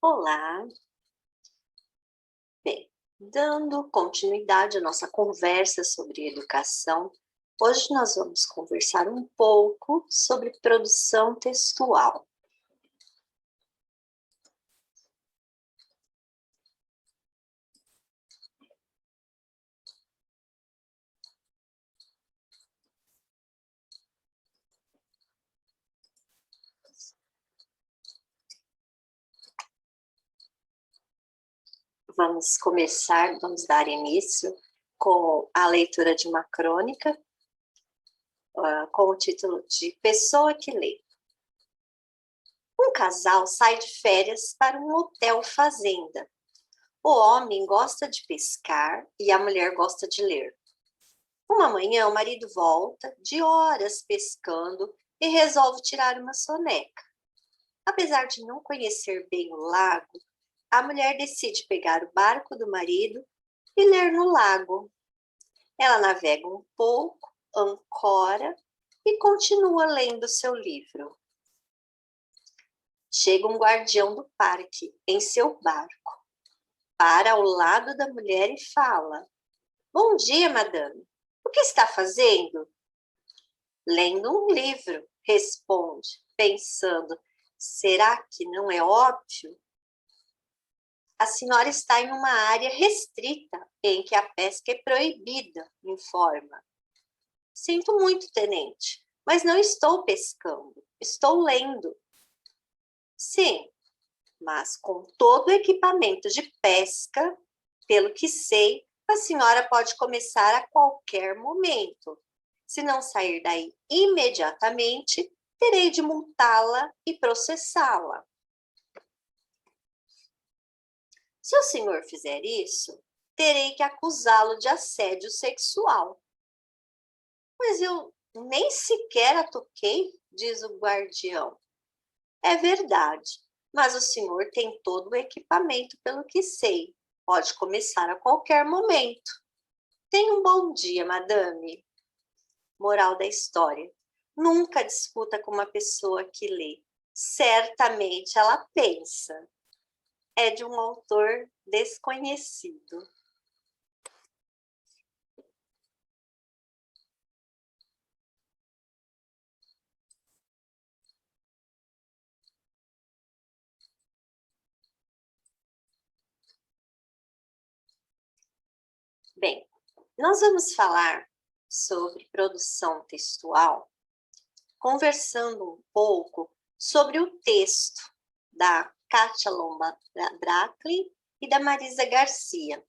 Olá! Bem, dando continuidade à nossa conversa sobre educação, hoje nós vamos conversar um pouco sobre produção textual. Vamos dar início com a leitura de uma crônica, com o título de Pessoa que Lê. Um casal sai de férias para um hotel fazenda. O homem gosta de pescar e a mulher gosta de ler. Uma manhã, o marido volta de horas pescando e resolve tirar uma soneca. Apesar de não conhecer bem o lago, a mulher decide pegar o barco do marido e ler no lago. Ela navega um pouco, ancora e continua lendo seu livro. Chega um guardião do parque em seu barco, para ao lado da mulher e fala: "Bom dia, madame. O que está fazendo?" "Lendo um livro", responde, pensando: será que não é óbvio? "A senhora está em uma área restrita em que a pesca é proibida", informa. "Sinto muito, tenente, mas não estou pescando, estou lendo." "Sim, mas com todo o equipamento de pesca, pelo que sei, a senhora pode começar a qualquer momento. Se não sair daí imediatamente, terei de multá-la e processá-la." "Se o senhor fizer isso, terei que acusá-lo de assédio sexual." "Mas eu nem sequer a toquei", diz o guardião. "É verdade, mas o senhor tem todo o equipamento, pelo que sei. Pode começar a qualquer momento. Tenha um bom dia, madame." Moral da história: nunca discuta com uma pessoa que lê. Certamente ela pensa. É de um autor desconhecido. Bem, nós vamos falar sobre produção textual, conversando um pouco sobre o texto da Kátia Lomba Brackley e da Marisa Garcia.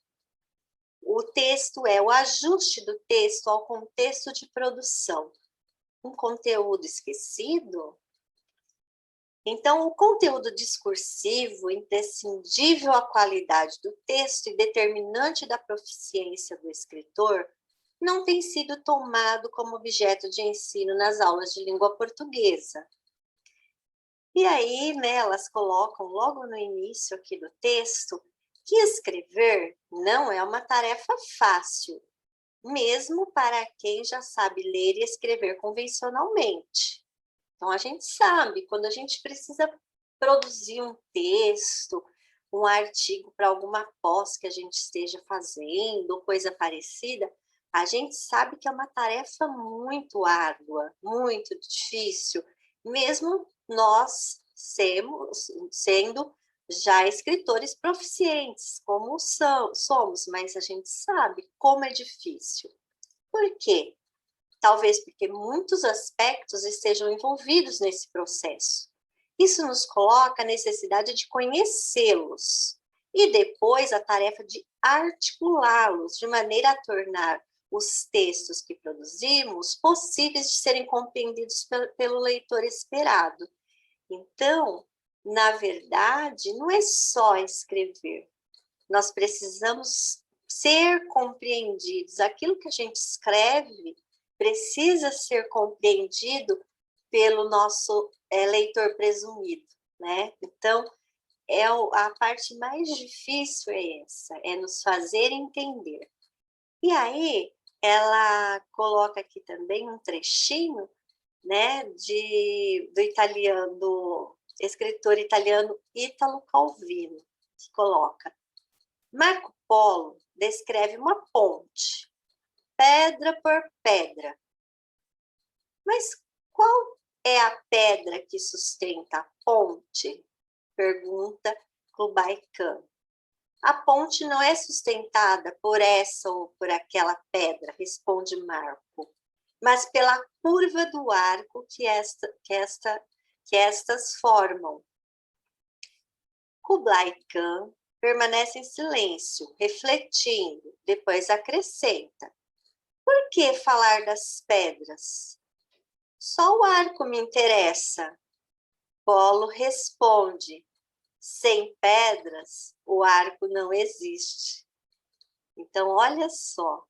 O texto é o ajuste do texto ao contexto de produção. Um conteúdo esquecido? Então, o conteúdo discursivo, imprescindível à qualidade do texto e determinante da proficiência do escritor, não tem sido tomado como objeto de ensino nas aulas de língua portuguesa. E aí, né, elas colocam logo no início aqui do texto que escrever não é uma tarefa fácil, mesmo para quem já sabe ler e escrever convencionalmente. Então, a gente sabe, quando a gente precisa produzir um texto, um artigo para alguma pós que a gente esteja fazendo, ou coisa parecida, a gente sabe que é uma tarefa muito árdua, muito difícil, mesmo nós sendo já escritores proficientes, como somos, mas a gente sabe como é difícil. Por quê? Talvez porque muitos aspectos estejam envolvidos nesse processo. Isso nos coloca a necessidade de conhecê-los e depois a tarefa de articulá-los de maneira a tornar os textos que produzimos possíveis de serem compreendidos pelo leitor esperado. Então, na verdade, não é só escrever. Nós precisamos ser compreendidos. Aquilo que a gente escreve precisa ser compreendido pelo nosso leitor presumido, né? Então, a parte mais difícil é essa, é nos fazer entender. E aí, ela coloca aqui também um trechinho, né, do italiano, escritor italiano Italo Calvino, que coloca: Marco Polo descreve uma ponte, pedra por pedra. Mas qual é a pedra que sustenta a ponte? Pergunta Kublai Khan. A ponte não é sustentada por essa ou por aquela pedra, responde Marco, mas pela curva do arco que estas formam. Kublai Khan permanece em silêncio, refletindo, depois acrescenta: por que falar das pedras? Só o arco me interessa. Polo responde: sem pedras, o arco não existe. Então, olha só,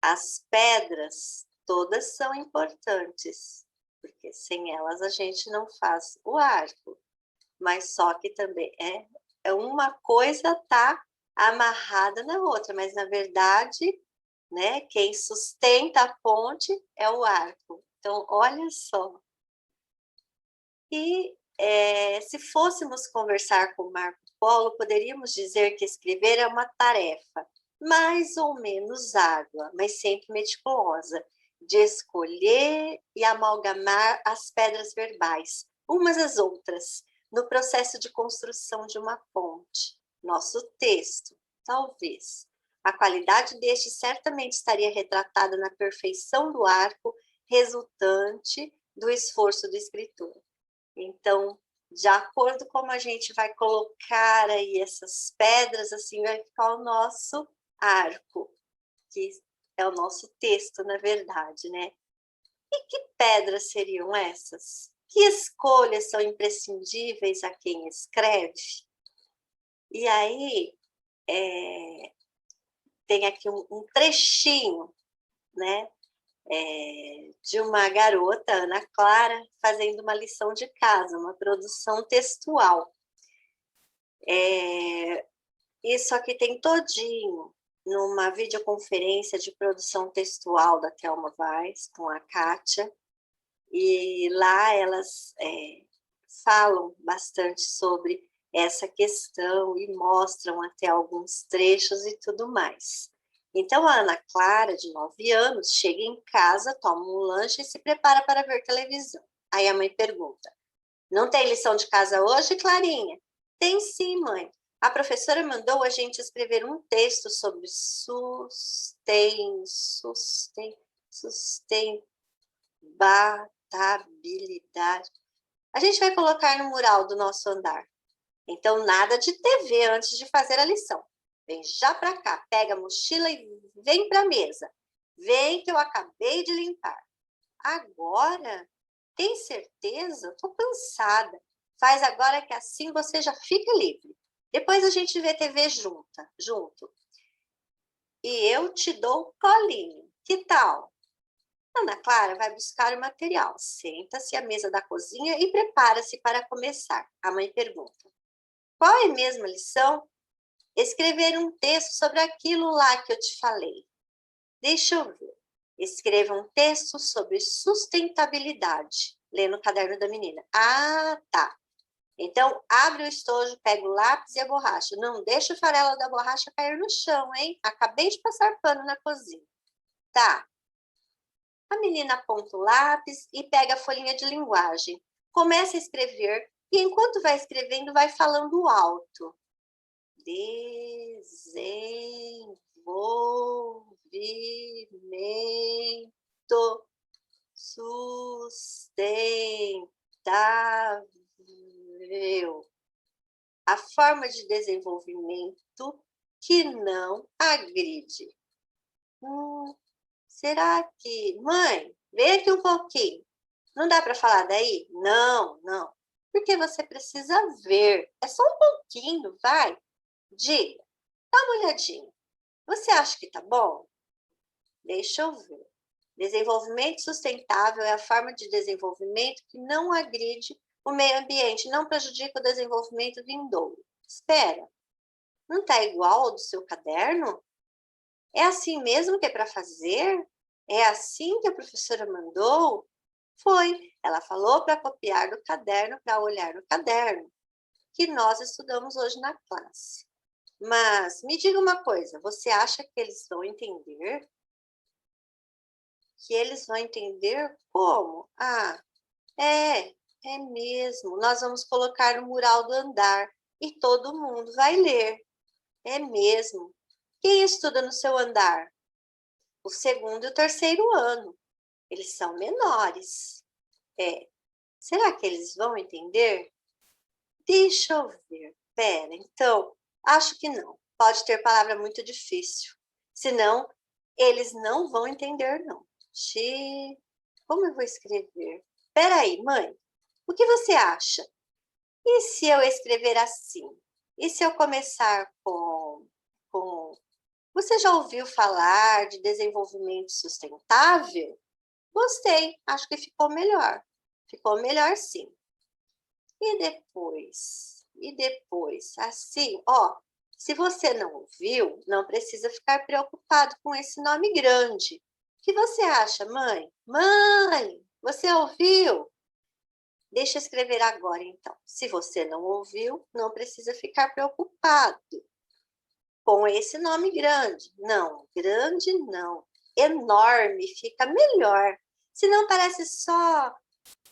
as pedras todas são importantes, porque sem elas a gente não faz o arco. Mas só que também é uma coisa tá amarrada na outra, mas na verdade, né, quem sustenta a ponte é o arco. Então, olha só. E se fôssemos conversar com Marco Polo, poderíamos dizer que escrever é uma tarefa mais ou menos árdua, mas sempre meticulosa, de escolher e amalgamar as pedras verbais, umas às outras, no processo de construção de uma ponte. Nosso texto, talvez. A qualidade deste certamente estaria retratada na perfeição do arco resultante do esforço do escritor. Então, de acordo com como a gente vai colocar aí essas pedras, assim vai ficar o nosso arco, que é o nosso texto, na verdade, né? E que pedras seriam essas? Que escolhas são imprescindíveis a quem escreve? E aí, tem aqui um trechinho, né? De uma garota, Ana Clara, fazendo uma lição de casa, uma produção textual. Isso aqui tem todinho numa videoconferência de produção textual da Thelma Weiss com a Kátia, e lá elas falam bastante sobre essa questão e mostram até alguns trechos e tudo mais. Então, a Ana Clara, de 9 anos, chega em casa, toma um lanche e se prepara para ver televisão. Aí a mãe pergunta: não tem lição de casa hoje, Clarinha? Tem sim, mãe. A professora mandou a gente escrever um texto sobre sustentabilidade. A gente vai colocar no mural do nosso andar. Então, nada de TV antes de fazer a lição. Vem já para cá, pega a mochila e vem para a mesa. Vem que eu acabei de limpar. Agora? Tem certeza? Estou cansada. Faz agora que assim você já fica livre. Depois a gente vê TV junto. E eu te dou colinho. Que tal? Ana Clara vai buscar o material. Senta-se à mesa da cozinha e prepara-se para começar. A mãe pergunta: qual é mesmo a lição? Escrever um texto sobre aquilo lá que eu te falei. Deixa eu ver. Escreva um texto sobre sustentabilidade. Lê no caderno da menina. Ah, tá. Então, abre o estojo, pega o lápis e a borracha. Não deixa o farelo da borracha cair no chão, hein? Acabei de passar pano na cozinha. Tá. A menina aponta o lápis e pega a folhinha de linguagem. Começa a escrever e, enquanto vai escrevendo, vai falando alto. Desenvolvimento sustentável. A forma de desenvolvimento que não agride. Será que... Mãe, vem aqui um pouquinho. Não dá para falar daí? Não. Porque você precisa ver. É só um pouquinho, vai. Diga, dá uma olhadinha. Você acha que tá bom? Deixa eu ver. Desenvolvimento sustentável é a forma de desenvolvimento que não agride o meio ambiente, não prejudica o desenvolvimento vindouro. Espera, não tá igual ao do seu caderno? É assim mesmo que é para fazer? É assim que a professora mandou? Foi. Ela falou para copiar do caderno, para olhar no caderno, que nós estudamos hoje na classe. Mas me diga uma coisa, você acha que eles vão entender? Que eles vão entender como? Ah, é mesmo. Nós vamos colocar no mural do andar e todo mundo vai ler. É mesmo. Quem estuda no seu andar? O segundo e o terceiro ano. Eles são menores. Será que eles vão entender? Deixa eu ver. Pera, então, acho que não. Pode ter palavra muito difícil. Senão, eles não vão entender, não. Como eu vou escrever? Peraí, mãe. O que você acha? E se eu escrever assim? E se eu começar com... Você já ouviu falar de desenvolvimento sustentável? Gostei, acho que ficou melhor. Ficou melhor sim. E depois? Assim, ó, se você não ouviu, não precisa ficar preocupado com esse nome grande. O que você acha, mãe? Mãe, você ouviu? Deixa eu escrever agora, então. Se você não ouviu, não precisa ficar preocupado com esse nome grande. Não, grande não. Enorme, fica melhor. Senão parece só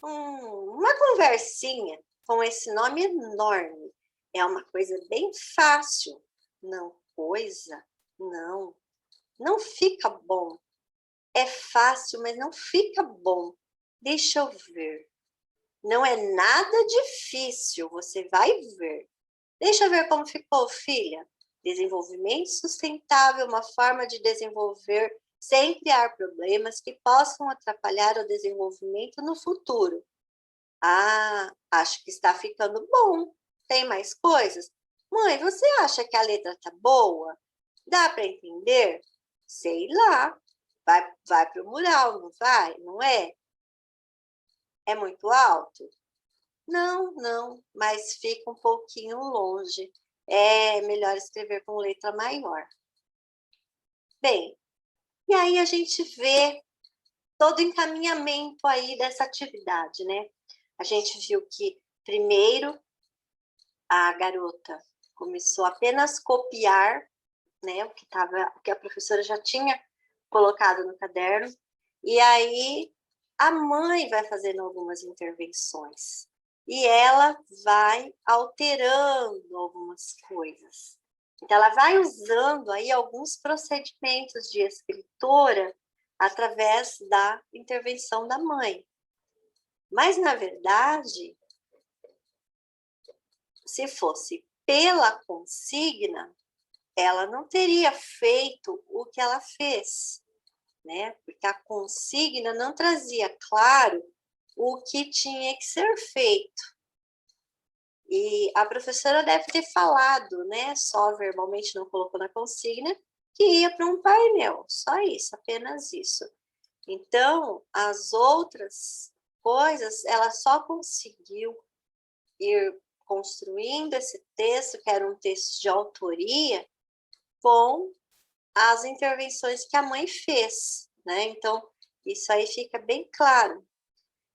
uma conversinha com esse nome enorme. É uma coisa bem fácil. Não, não fica bom. É fácil, mas não fica bom. Deixa eu ver. Não é nada difícil, você vai ver. Deixa eu ver como ficou, filha. Desenvolvimento sustentável, uma forma de desenvolver sem criar problemas que possam atrapalhar o desenvolvimento no futuro. Ah, acho que está ficando bom. Tem mais coisas? Mãe, você acha que a letra está boa? Dá para entender? Sei lá. Vai para o mural, não vai? Não é? É muito alto? Não, mas fica um pouquinho longe. É melhor escrever com letra maior. Bem, e aí a gente vê todo o encaminhamento aí dessa atividade, né? A gente viu que primeiro a garota começou apenas a copiar, né, o que a professora já tinha colocado no caderno, e aí a mãe vai fazendo algumas intervenções e ela vai alterando algumas coisas. Então ela vai usando aí alguns procedimentos de escritora através da intervenção da mãe. Mas na verdade, se fosse pela consigna, ela não teria feito o que ela fez, né? Porque a consigna não trazia claro o que tinha que ser feito. E a professora deve ter falado, né? Só verbalmente não colocou na consigna, que ia para um painel, só isso, apenas isso. Então, as outras coisas, ela só conseguiu ir construindo esse texto, que era um texto de autoria, com as intervenções que a mãe fez, né? Então, isso aí fica bem claro.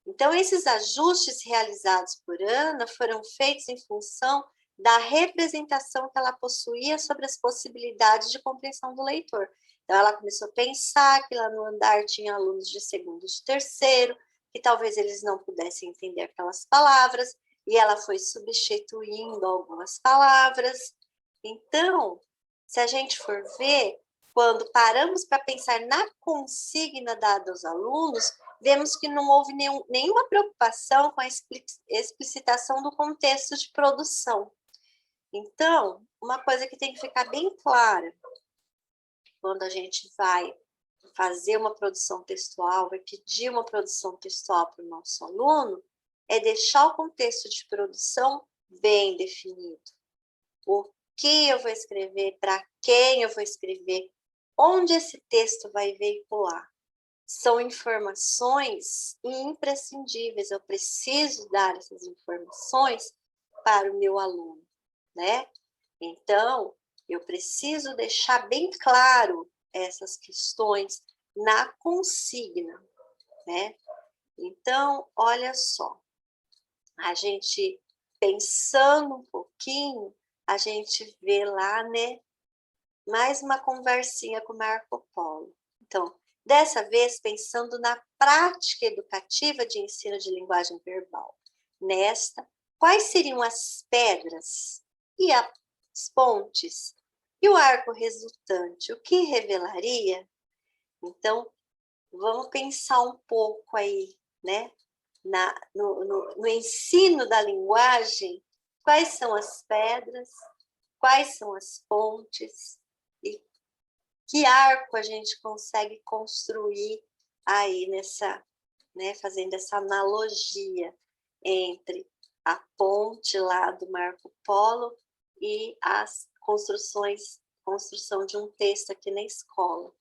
Então, esses ajustes realizados por Ana foram feitos em função da representação que ela possuía sobre as possibilidades de compreensão do leitor. Então, ela começou a pensar que lá no andar tinha alunos de segundo e de terceiro, que talvez eles não pudessem entender aquelas palavras, e ela foi substituindo algumas palavras. Então, se a gente for ver, quando paramos para pensar na consigna dada aos alunos, vemos que não houve nenhuma preocupação com a explicitação do contexto de produção. Então, uma coisa que tem que ficar bem clara, quando a gente vai fazer uma produção textual, vai pedir uma produção textual para o nosso aluno, é deixar o contexto de produção bem definido. O que eu vou escrever, para quem eu vou escrever, onde esse texto vai veicular. São informações imprescindíveis, eu preciso dar essas informações para o meu aluno, né? Então, eu preciso deixar bem claro essas questões na consigna, né? Então, olha só, a gente pensando um pouquinho, a gente vê lá, né, mais uma conversinha com Marco Polo. Então, dessa vez pensando na prática educativa de ensino de linguagem verbal. Nesta, quais seriam as pedras e as pontes e o arco resultante? O que revelaria? Então, vamos pensar um pouco aí, né? No ensino da linguagem, quais são as pedras, quais são as pontes e que arco a gente consegue construir aí nessa, né, fazendo essa analogia entre a ponte lá do Marco Polo e as construção de um texto aqui na escola.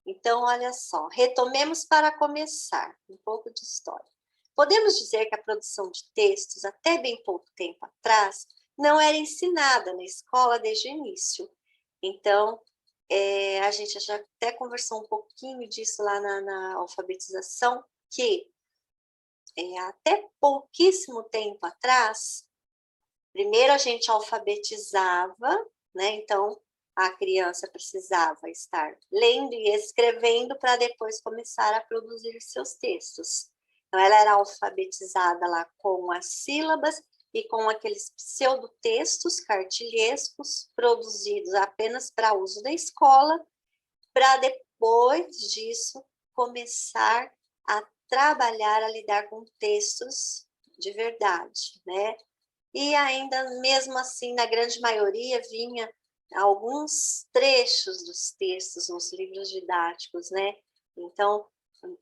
Então, olha só, retomemos para começar um pouco de história. Podemos dizer que a produção de textos, até bem pouco tempo atrás, não era ensinada na escola desde o início. Então, a gente já até conversou um pouquinho disso lá na alfabetização, que até pouquíssimo tempo atrás, primeiro a gente alfabetizava, né? Então, a criança precisava estar lendo e escrevendo para depois começar a produzir seus textos. Então, ela era alfabetizada lá com as sílabas e com aqueles pseudotextos cartilhescos produzidos apenas para uso da escola, para depois disso começar a trabalhar, a lidar com textos de verdade, né? E ainda mesmo assim, na grande maioria, vinha alguns trechos dos textos nos livros didáticos, né? Então,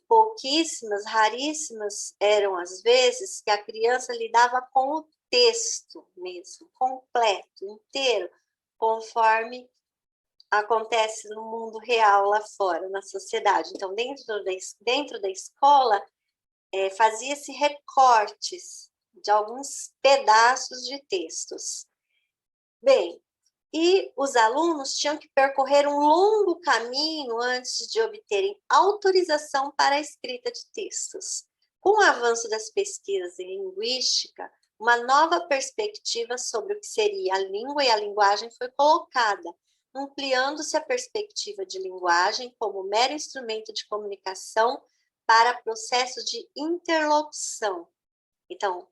pouquíssimas, raríssimas eram as vezes que a criança lidava com o texto mesmo, completo, inteiro, conforme acontece no mundo real lá fora, na sociedade. Então, dentro da escola, fazia-se recortes de alguns pedaços de textos. Bem, e os alunos tinham que percorrer um longo caminho antes de obterem autorização para a escrita de textos. Com o avanço das pesquisas em linguística, uma nova perspectiva sobre o que seria a língua e a linguagem foi colocada, ampliando-se a perspectiva de linguagem como mero instrumento de comunicação para processo de interlocução. Então,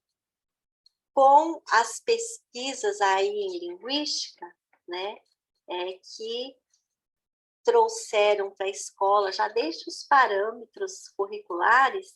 com as pesquisas aí em linguística, né, que trouxeram para a escola, já desde os parâmetros curriculares,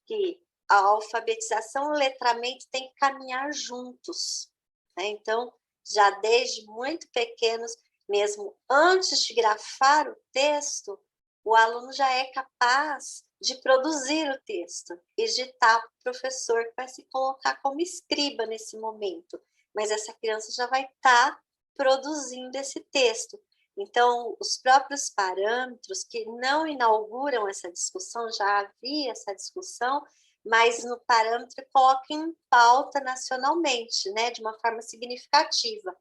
que a alfabetização e o letramento têm que caminhar juntos, né? Então, já desde muito pequenos, mesmo antes de grafar o texto, o aluno já é capaz de produzir o texto e ditar para o professor, que vai se colocar como escriba nesse momento. Mas essa criança já vai estar produzindo esse texto. Então, os próprios parâmetros que não inauguram essa discussão, já havia essa discussão, mas no parâmetro coloca em pauta nacionalmente, né, de uma forma significativa.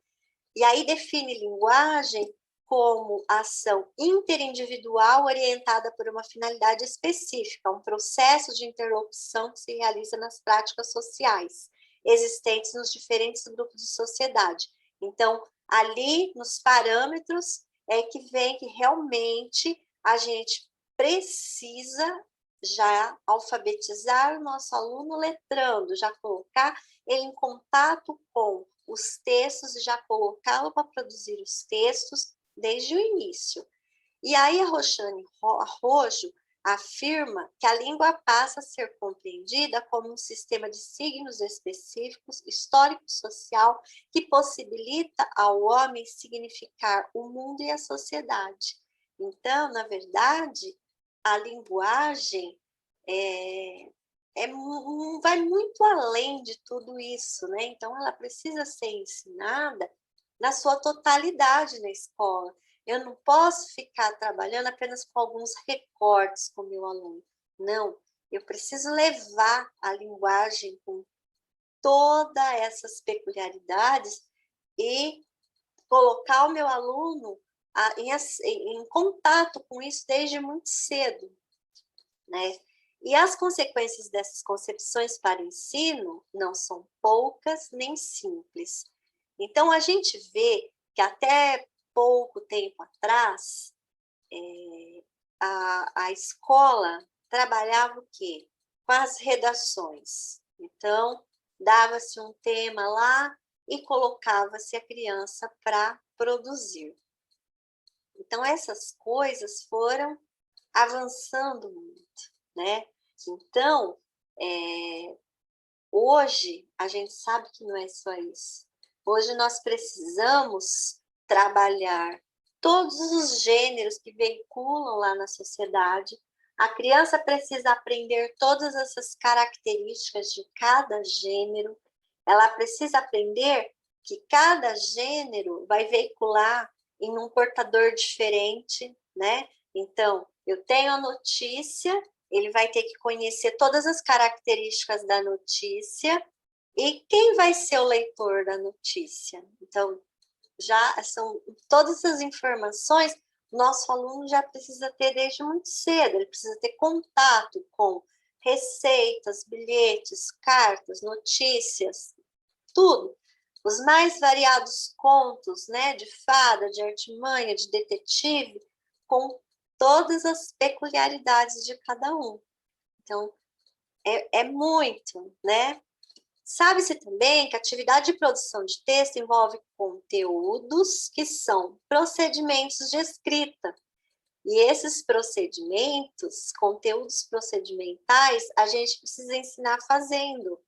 E aí define linguagem como ação interindividual orientada por uma finalidade específica, um processo de interlocução que se realiza nas práticas sociais existentes nos diferentes grupos de sociedade. Então, ali nos parâmetros é que vem que realmente a gente precisa já alfabetizar o nosso aluno letrando, já colocar ele em contato com os textos e já colocá-lo para produzir os textos desde o início. E aí a Roxane Arrojo afirma que a língua passa a ser compreendida como um sistema de signos específicos, histórico-social, que possibilita ao homem significar o mundo e a sociedade. Então, na verdade, a linguagem vai muito além de tudo isso, né? Então, ela precisa ser ensinada na sua totalidade na escola. Eu não posso ficar trabalhando apenas com alguns recortes com o meu aluno. Não, eu preciso levar a linguagem com todas essas peculiaridades e colocar o meu aluno em contato com isso desde muito cedo, né? E as consequências dessas concepções para o ensino não são poucas nem simples. Então, a gente vê que até pouco tempo atrás, a escola trabalhava o quê? Com as redações. Então, dava-se um tema lá e colocava-se a criança para produzir. Então, essas coisas foram avançando muito, né? Então, hoje, a gente sabe que não é só isso. Hoje nós precisamos trabalhar todos os gêneros que veiculam lá na sociedade. A criança precisa aprender todas essas características de cada gênero. Ela precisa aprender que cada gênero vai veicular em um portador diferente, né? Então, eu tenho a notícia, ele vai ter que conhecer todas as características da notícia e quem vai ser o leitor da notícia. Então, já são todas essas informações, nosso aluno já precisa ter desde muito cedo, ele precisa ter contato com receitas, bilhetes, cartas, notícias, tudo. Os mais variados contos, né, de fada, de artimanha, de detetive, com todas as peculiaridades de cada um. Então, é muito, né? Sabe-se também que a atividade de produção de texto envolve conteúdos que são procedimentos de escrita. E esses procedimentos, conteúdos procedimentais, a gente precisa ensinar fazendo.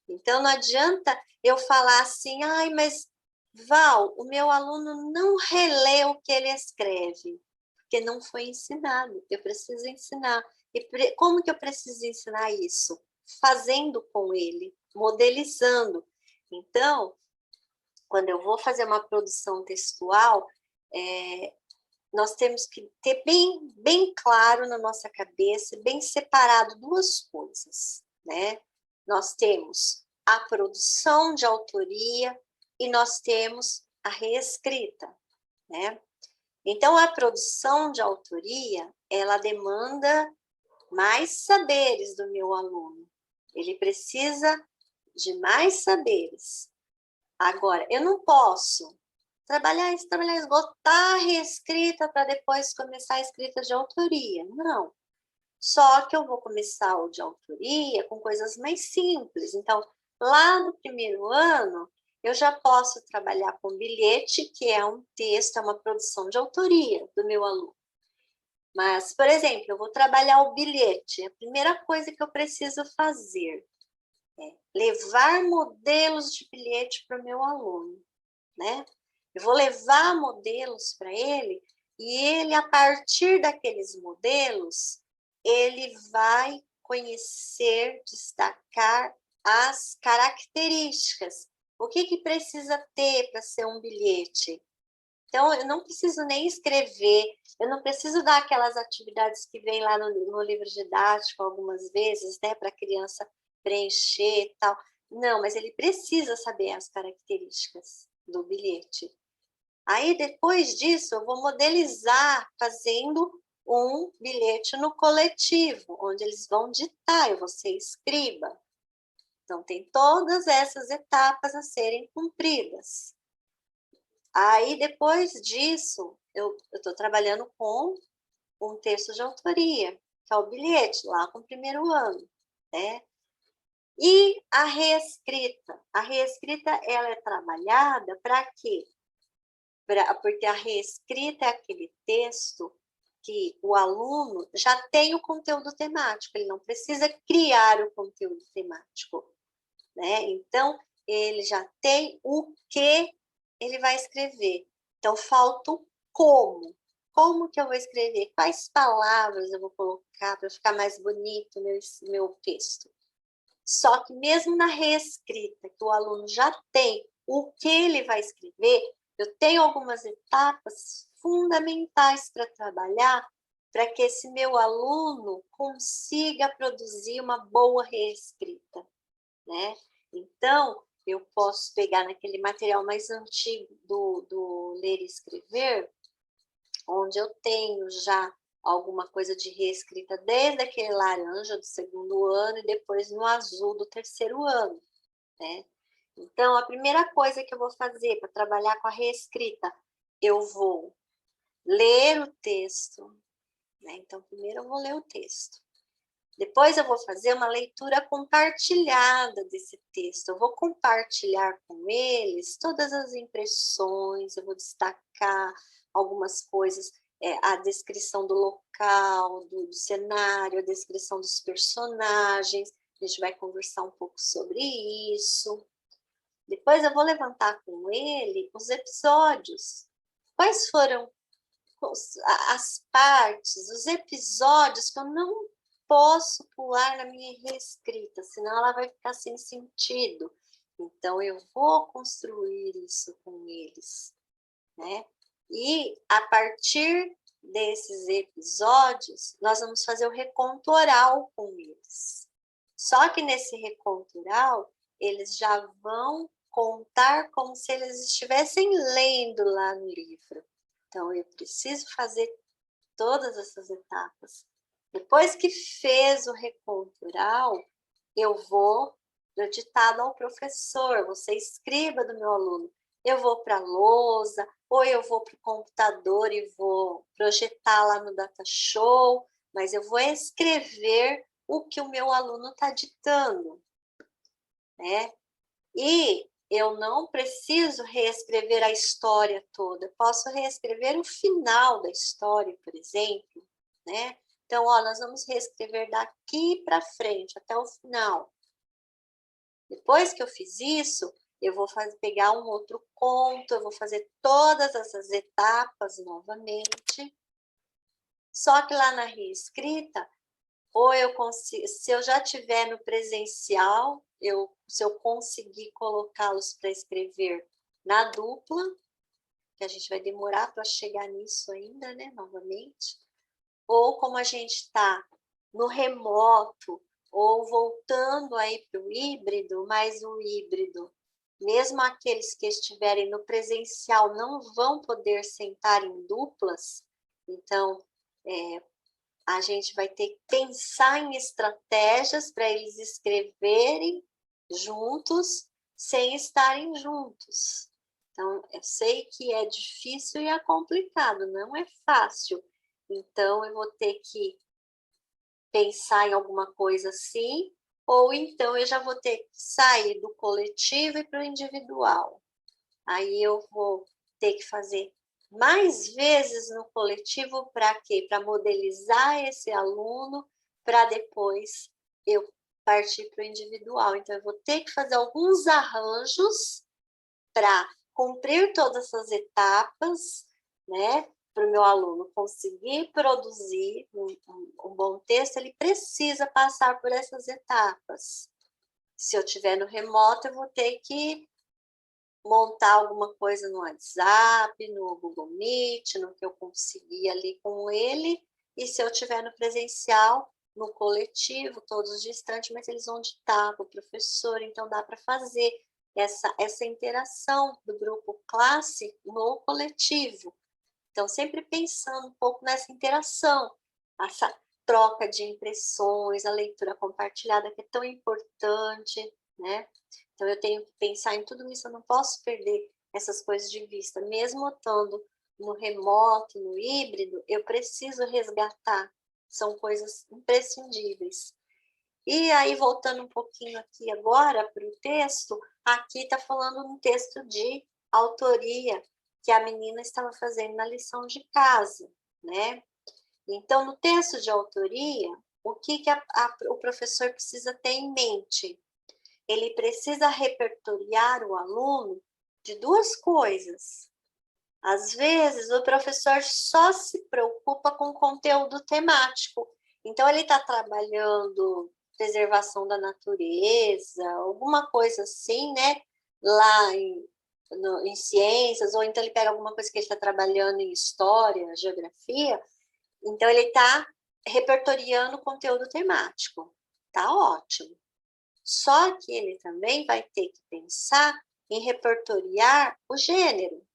Então, não adianta eu falar assim, ai, mas Val, o meu aluno não relê o que ele escreve, porque não foi ensinado. Eu preciso ensinar. E como que eu preciso ensinar isso? Fazendo com ele, modelizando. Então, quando eu vou fazer uma produção textual, nós temos que ter bem claro na nossa cabeça, bem separado duas coisas, né? Nós temos a produção de autoria e nós temos a reescrita, né? Então, a produção de autoria, ela demanda mais saberes do meu aluno. Ele precisa de mais saberes. Agora, eu não posso trabalhar, esgotar a reescrita para depois começar a escrita de autoria. Não. Só que eu vou começar o de autoria com coisas mais simples. Então, lá no primeiro ano, eu já posso trabalhar com bilhete, que é um texto, é uma produção de autoria do meu aluno. Mas, por exemplo, eu vou trabalhar o bilhete. A primeira coisa que eu preciso fazer é levar modelos de bilhete para o meu aluno, né? Eu vou levar modelos para ele e ele, a partir daqueles modelos, ele vai conhecer, destacar as características. O que precisa ter para ser um bilhete? Então, eu não preciso nem escrever, eu não preciso dar aquelas atividades que vem lá no livro didático algumas vezes, né, para a criança preencher e tal. Não, mas ele precisa saber as características do bilhete. Aí, depois disso, eu vou modelizar fazendo um bilhete no coletivo, onde eles vão ditar, eu vou ser escriba. Então, tem todas essas etapas a serem cumpridas. Aí, depois disso, eu estou trabalhando com um texto de autoria, que é o bilhete, lá com o primeiro ano, né? E a reescrita. A reescrita, ela é trabalhada para quê? Porque a reescrita é aquele texto que o aluno já tem o conteúdo temático, ele não precisa criar o conteúdo temático, né? Então, ele já tem o que ele vai escrever. Então, falta o como. Como que eu vou escrever? Quais palavras eu vou colocar para ficar mais bonito o meu texto? Só que mesmo na reescrita, que o aluno já tem o que ele vai escrever, eu tenho algumas etapas fundamentais para trabalhar para que esse meu aluno consiga produzir uma boa reescrita, né? Então, eu posso pegar naquele material mais antigo do Ler e Escrever, onde eu tenho já alguma coisa de reescrita desde aquele laranja do segundo ano e depois no azul do terceiro ano, né? Então, a primeira coisa que eu vou fazer para trabalhar com a reescrita, eu vou ler o texto, né? Então, primeiro eu vou ler o texto. Depois eu vou fazer uma leitura compartilhada desse texto. Eu vou compartilhar com eles todas as impressões, eu vou destacar algumas coisas, a descrição do local, do cenário, a descrição dos personagens. A gente vai conversar um pouco sobre isso. Depois eu vou levantar com ele os episódios. Quais foram as partes, os episódios que eu não posso pular na minha reescrita, senão ela vai ficar sem sentido. Então, eu vou construir isso com eles, né? E, a partir desses episódios, nós vamos fazer o reconto oral com eles. Só que nesse reconto oral, eles já vão contar como se eles estivessem lendo lá no livro. Então, eu preciso fazer todas essas etapas. Depois que fez o reconto oral, eu vou do ditado ao professor, você escriba do meu aluno. Eu vou para a lousa, ou eu vou para o computador e vou projetar lá no Data Show, mas eu vou escrever o que o meu aluno está ditando, né? E eu não preciso reescrever a história toda, eu posso reescrever o final da história, por exemplo, né? Então, ó, nós vamos reescrever daqui para frente, até o final. Depois que eu fiz isso, eu vou pegar um outro conto, eu vou fazer todas essas etapas novamente. Só que lá na reescrita, ou eu consigo, se eu já tiver no presencial, se eu conseguir colocá-los para escrever na dupla, que a gente vai demorar para chegar nisso ainda, né, novamente, ou como a gente está no remoto, ou voltando aí para o híbrido, mas o híbrido, mesmo aqueles que estiverem no presencial não vão poder sentar em duplas, então, a gente vai ter que pensar em estratégias para eles escreverem juntos, sem estarem juntos. Então, eu sei que é difícil e é complicado, não é fácil. Então, eu vou ter que pensar em alguma coisa assim, ou então eu já vou ter que sair do coletivo e para o individual. Aí eu vou ter que fazer mais vezes no coletivo para quê? Para modelizar esse aluno, para depois eu partir para o individual. Então, eu vou ter que fazer alguns arranjos para cumprir todas essas etapas, né? Para o meu aluno conseguir produzir um bom texto, ele precisa passar por essas etapas. Se eu estiver no remoto, eu vou ter que montar alguma coisa no WhatsApp, no Google Meet, no que eu conseguir ali com ele, e se eu estiver no presencial, no coletivo, todos distantes, mas eles vão ditar para o professor, então dá para fazer essa interação do grupo classe no coletivo. Então, sempre pensando um pouco nessa interação, essa troca de impressões, a leitura compartilhada, que é tão importante, né? Então, eu tenho que pensar em tudo isso, eu não posso perder essas coisas de vista. Mesmo estando no remoto, no híbrido, eu preciso resgatar. São coisas imprescindíveis. E aí, voltando um pouquinho aqui agora para o texto, aqui está falando um texto de autoria que a menina estava fazendo na lição de casa, né? Então, no texto de autoria, o que o professor precisa ter em mente? Ele precisa repertoriar o aluno de duas coisas. Às vezes, o professor só se preocupa com conteúdo temático. Então, ele está trabalhando preservação da natureza, alguma coisa assim, né? Lá em ciências, ou então ele pega alguma coisa que ele está trabalhando em história, geografia. Então, ele está repertoriando conteúdo temático. Tá ótimo. Só que ele também vai ter que pensar em repertoriar o gênero.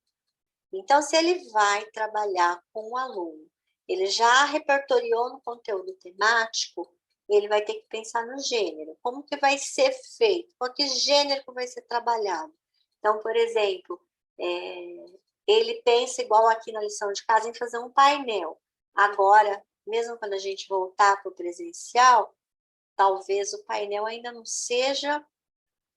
Então, se ele vai trabalhar com um aluno ele já repertoriou no conteúdo temático, ele vai ter que pensar no gênero. Como que vai ser feito? Qual que gênero que vai ser trabalhado? Então, por exemplo, ele pensa, igual aqui na lição de casa, em fazer um painel. Agora, mesmo quando a gente voltar para o presencial, talvez o painel ainda não seja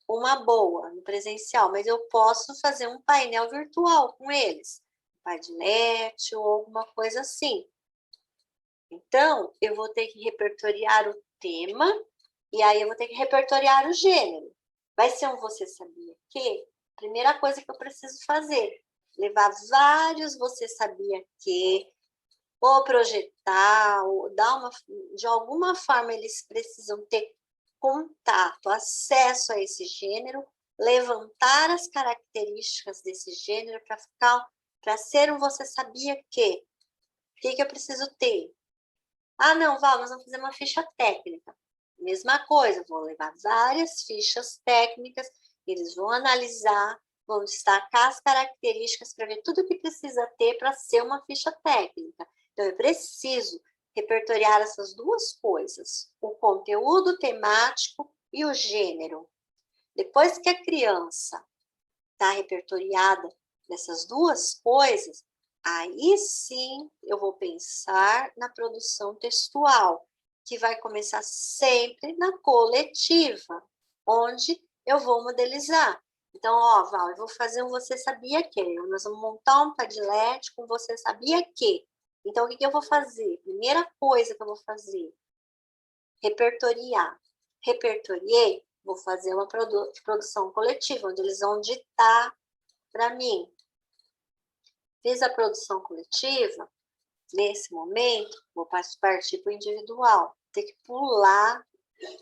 uma boa no presencial, mas eu posso fazer um painel virtual com eles, um Padlet ou alguma coisa assim. Então, eu vou ter que repertoriar o tema e aí eu vou ter que repertoriar o gênero. Vai ser um Você Sabia Que? Primeira coisa que eu preciso fazer, levar vários Você Sabia Que, ou projetar, ou dar uma... De alguma forma, eles precisam ter contato, acesso a esse gênero, levantar as características desse gênero para ser um Você Sabia Que? O que eu preciso ter? Ah, não, Val, nós vamos fazer uma ficha técnica. Mesma coisa, vou levar várias fichas técnicas, eles vão analisar, vão destacar as características para ver tudo o que precisa ter para ser uma ficha técnica. Então, eu preciso repertoriar essas duas coisas, o conteúdo temático e o gênero. Depois que a criança está repertoriada nessas duas coisas, aí sim eu vou pensar na produção textual, que vai começar sempre na coletiva, onde eu vou modelizar. Então, ó, Val, eu vou fazer um Você Sabia Que? Nós vamos montar um Padlet com Você Sabia Que? Então, o que eu vou fazer? Primeira coisa que eu vou fazer, repertoriar. Repertoriei, vou fazer uma produção coletiva, onde eles vão ditar para mim. Fiz a produção coletiva, nesse momento, vou partir para o individual. Ter que pular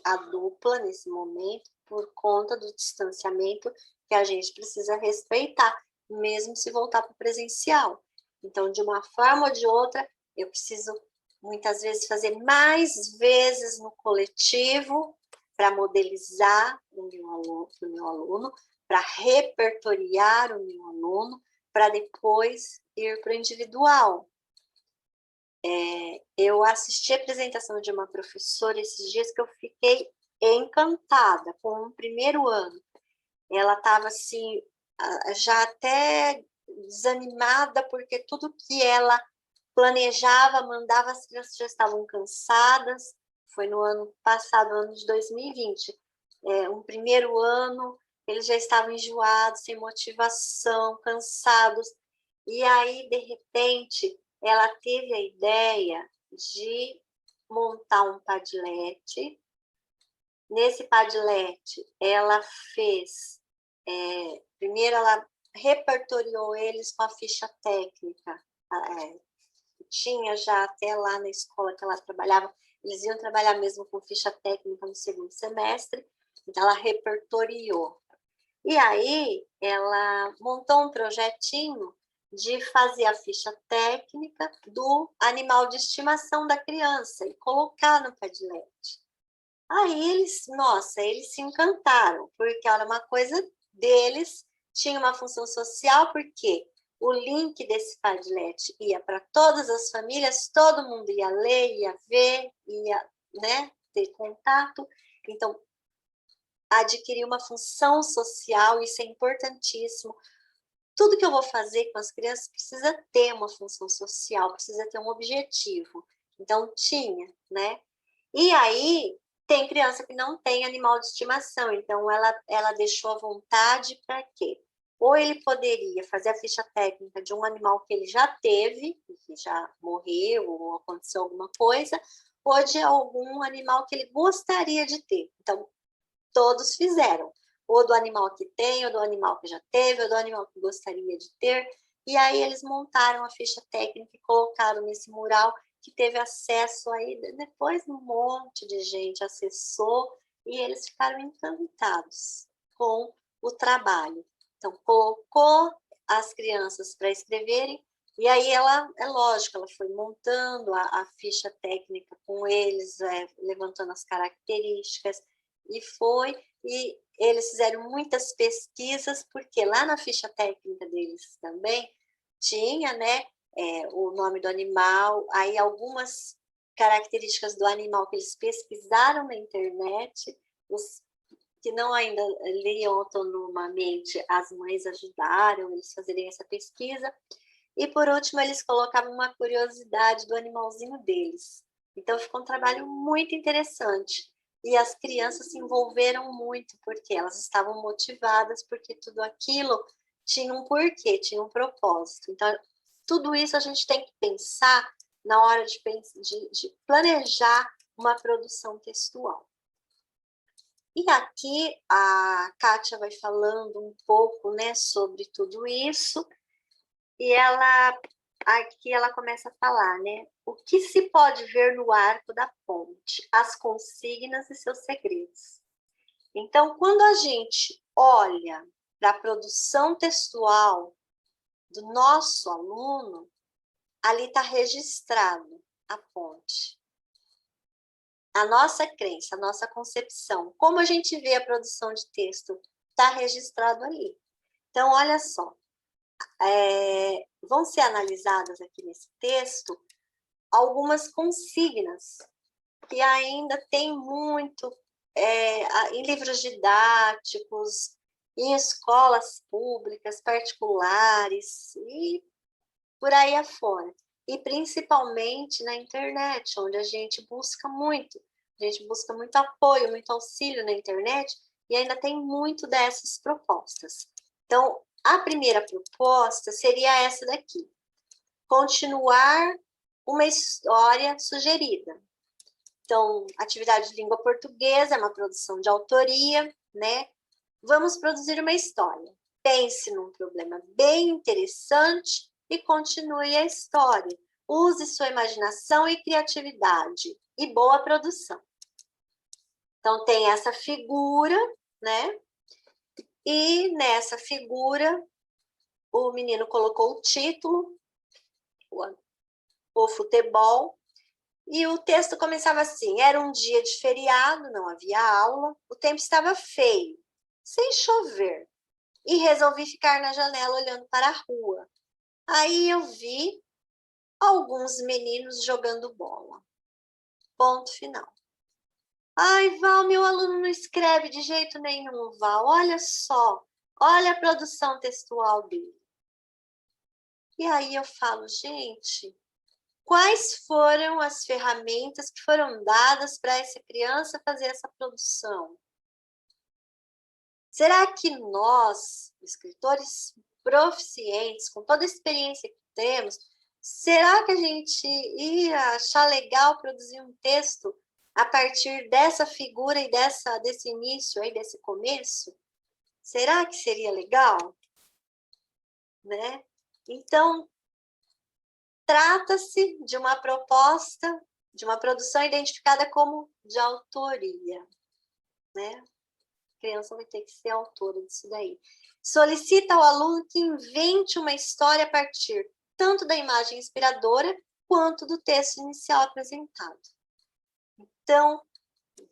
a dupla nesse momento, por conta do distanciamento que a gente precisa respeitar, mesmo se voltar para o presencial. Então, de uma forma ou de outra, eu preciso, muitas vezes, fazer mais vezes no coletivo para modelizar o meu aluno, para repertoriar o meu aluno, para depois ir para o individual. Eu assisti a apresentação de uma professora esses dias que eu fiquei encantada com o primeiro ano. Ela estava assim, já até desanimada, porque tudo que ela planejava, mandava, as crianças já estavam cansadas. Foi no ano passado, ano de 2020. Um primeiro ano, eles já estavam enjoados, sem motivação, cansados. E aí, de repente, ela teve a ideia de montar um Padlet. Nesse Padlet, ela fez... primeiro, ela repertoriou eles com a ficha técnica. Tinha já até lá na escola que ela trabalhava, eles iam trabalhar mesmo com ficha técnica no segundo semestre, então ela repertoriou. E aí, ela montou um projetinho de fazer a ficha técnica do animal de estimação da criança e colocar no Padlet. Aí eles, nossa, eles se encantaram, porque era uma coisa deles, tinha uma função social, porque o link desse Padlet ia para todas as famílias, todo mundo ia ler, ia ver, ia, né, ter contato. Então, adquirir uma função social, isso é importantíssimo. Tudo que eu vou fazer com as crianças precisa ter uma função social, precisa ter um objetivo. Então, tinha, né? E aí, tem criança que não tem animal de estimação, então ela deixou à vontade para quê? Ou ele poderia fazer a ficha técnica de um animal que ele já teve, que já morreu ou aconteceu alguma coisa, ou de algum animal que ele gostaria de ter. Então, todos fizeram. Ou do animal que tem, ou do animal que já teve, ou do animal que gostaria de ter. E aí eles montaram a ficha técnica e colocaram nesse mural, que teve acesso aí, depois um monte de gente acessou, e eles ficaram encantados com o trabalho. Então, colocou as crianças para escreverem, e aí ela, é lógico, ela foi montando a ficha técnica com eles, levantando as características, e eles fizeram muitas pesquisas, porque lá na ficha técnica deles também tinha, né, o nome do animal, aí algumas características do animal que eles pesquisaram na internet, os que não ainda liam autonomamente, as mães ajudaram eles a fazerem essa pesquisa, e por último eles colocavam uma curiosidade do animalzinho deles. Então ficou um trabalho muito interessante, e as crianças se envolveram muito, porque elas estavam motivadas, porque tudo aquilo tinha um porquê, tinha um propósito. Então, tudo isso a gente tem que pensar na hora de planejar uma produção textual. E aqui a Kátia vai falando um pouco, né, sobre tudo isso, e aqui ela começa a falar, né, o que se pode ver no arco da ponte, as consignas e seus segredos. Então, quando a gente olha para a produção textual do nosso aluno, ali está registrado a ponte. A nossa crença, a nossa concepção, como a gente vê a produção de texto, está registrado ali. Então, olha só, vão ser analisadas aqui nesse texto algumas consignas que ainda tem muito em livros didáticos, em escolas públicas, particulares e por aí afora. E principalmente na internet, onde a gente busca muito apoio, muito auxílio na internet, e ainda tem muito dessas propostas. Então, a primeira proposta seria essa daqui: continuar uma história sugerida. Então, atividade de língua portuguesa é uma produção de autoria, né? Vamos produzir uma história. Pense num problema bem interessante e continue a história. Use sua imaginação e criatividade e boa produção. Então, tem essa figura, né? E nessa figura, o menino colocou o título, o futebol, e o texto começava assim: era um dia de feriado, não havia aula, o tempo estava feio, sem chover, e resolvi ficar na janela olhando para a rua. Aí eu vi alguns meninos jogando bola. Ponto final. Ai, Val, meu aluno não escreve de jeito nenhum, Val. Olha só, olha a produção textual dele. E aí eu falo, gente, quais foram as ferramentas que foram dadas para essa criança fazer essa produção? Será que nós, escritores proficientes, com toda a experiência que temos, será que a gente ia achar legal produzir um texto a partir dessa figura e desse início aí, desse começo? Será que seria legal? Né? Então, trata-se de uma proposta, de uma produção identificada como de autoria, né? A criança vai ter que ser autora disso daí. Solicita ao aluno que invente uma história a partir tanto da imagem inspiradora quanto do texto inicial apresentado. Então,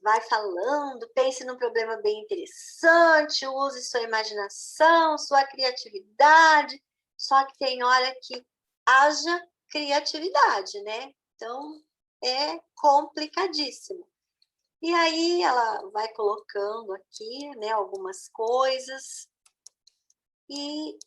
vai falando, pense num problema bem interessante, use sua imaginação, sua criatividade, só que tem hora que haja criatividade, né? Então, é complicadíssimo. E aí ela vai colocando aqui, né, algumas coisas, e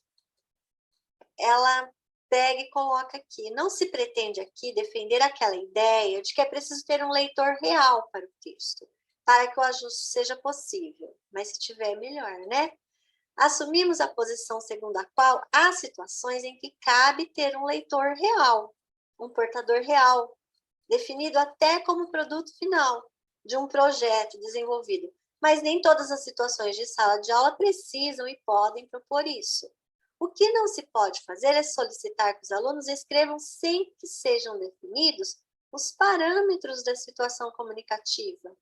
ela pega e coloca aqui. Não se pretende aqui defender aquela ideia de que é preciso ter um leitor real para o texto, para que o ajuste seja possível, mas se tiver, melhor, né? Assumimos a posição segundo a qual há situações em que cabe ter um leitor real, um portador real, definido até como produto final de um projeto desenvolvido, mas nem todas as situações de sala de aula precisam e podem propor isso. O que não se pode fazer é solicitar que os alunos escrevam sem que sejam definidos os parâmetros da situação comunicativa,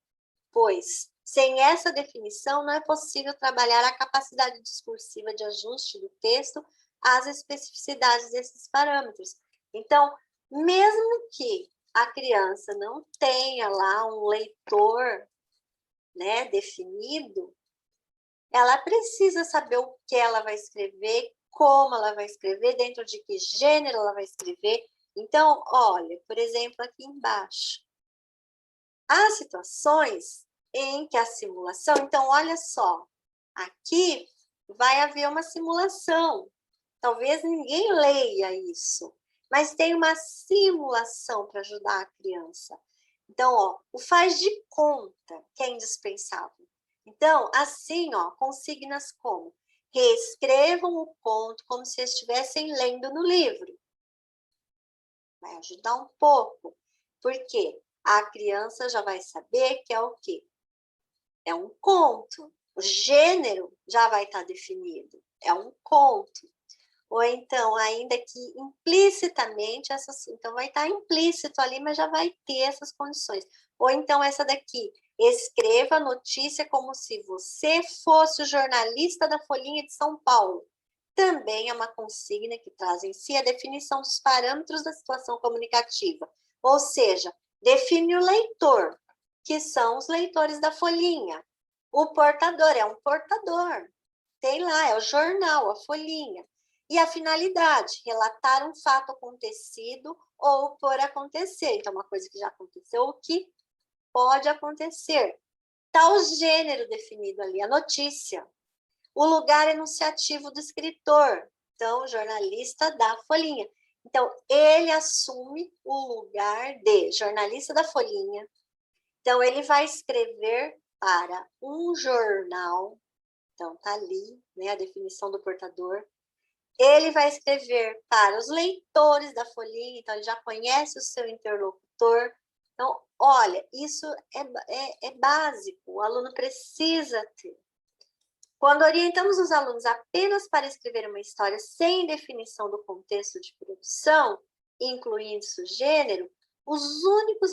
pois, sem essa definição, não é possível trabalhar a capacidade discursiva de ajuste do texto às especificidades desses parâmetros. Então, mesmo que a criança não tenha lá um leitor, né, definido, ela precisa saber o que ela vai escrever, como ela vai escrever, dentro de que gênero ela vai escrever. Então, olha, por exemplo, aqui embaixo. Há situações em que a simulação... Então, olha só, aqui vai haver uma simulação. Talvez ninguém leia isso, mas tem uma simulação para ajudar a criança. Então, ó, o faz de conta, que é indispensável. Então, assim, ó, consignas como: reescrevam o conto como se estivessem lendo no livro. Vai ajudar um pouco. Por quê? A criança já vai saber que é o quê? É um conto. O gênero já vai estar definido. É um conto. Ou então, ainda que implicitamente, então vai estar implícito ali, mas já vai ter essas condições. Ou então essa daqui: escreva a notícia como se você fosse o jornalista da Folhinha de São Paulo. Também é uma consigna que traz em si a definição dos parâmetros da situação comunicativa. Ou seja, define o leitor, que são os leitores da Folhinha. O portador é um portador. Tem lá, é o jornal, a Folhinha. E a finalidade, relatar um fato acontecido ou por acontecer. Então, uma coisa que já aconteceu, o que pode acontecer. Está o gênero definido ali, a notícia. O lugar enunciativo do escritor. Então, jornalista da Folhinha. Então, ele assume o lugar de jornalista da Folhinha. Então, ele vai escrever para um jornal. Então, está ali, né, a definição do portador. Ele vai escrever para os leitores da Folhinha, então ele já conhece o seu interlocutor. Então, olha, isso é básico, o aluno precisa ter. Quando orientamos os alunos apenas para escrever uma história sem definição do contexto de produção, incluindo seu gênero, os únicos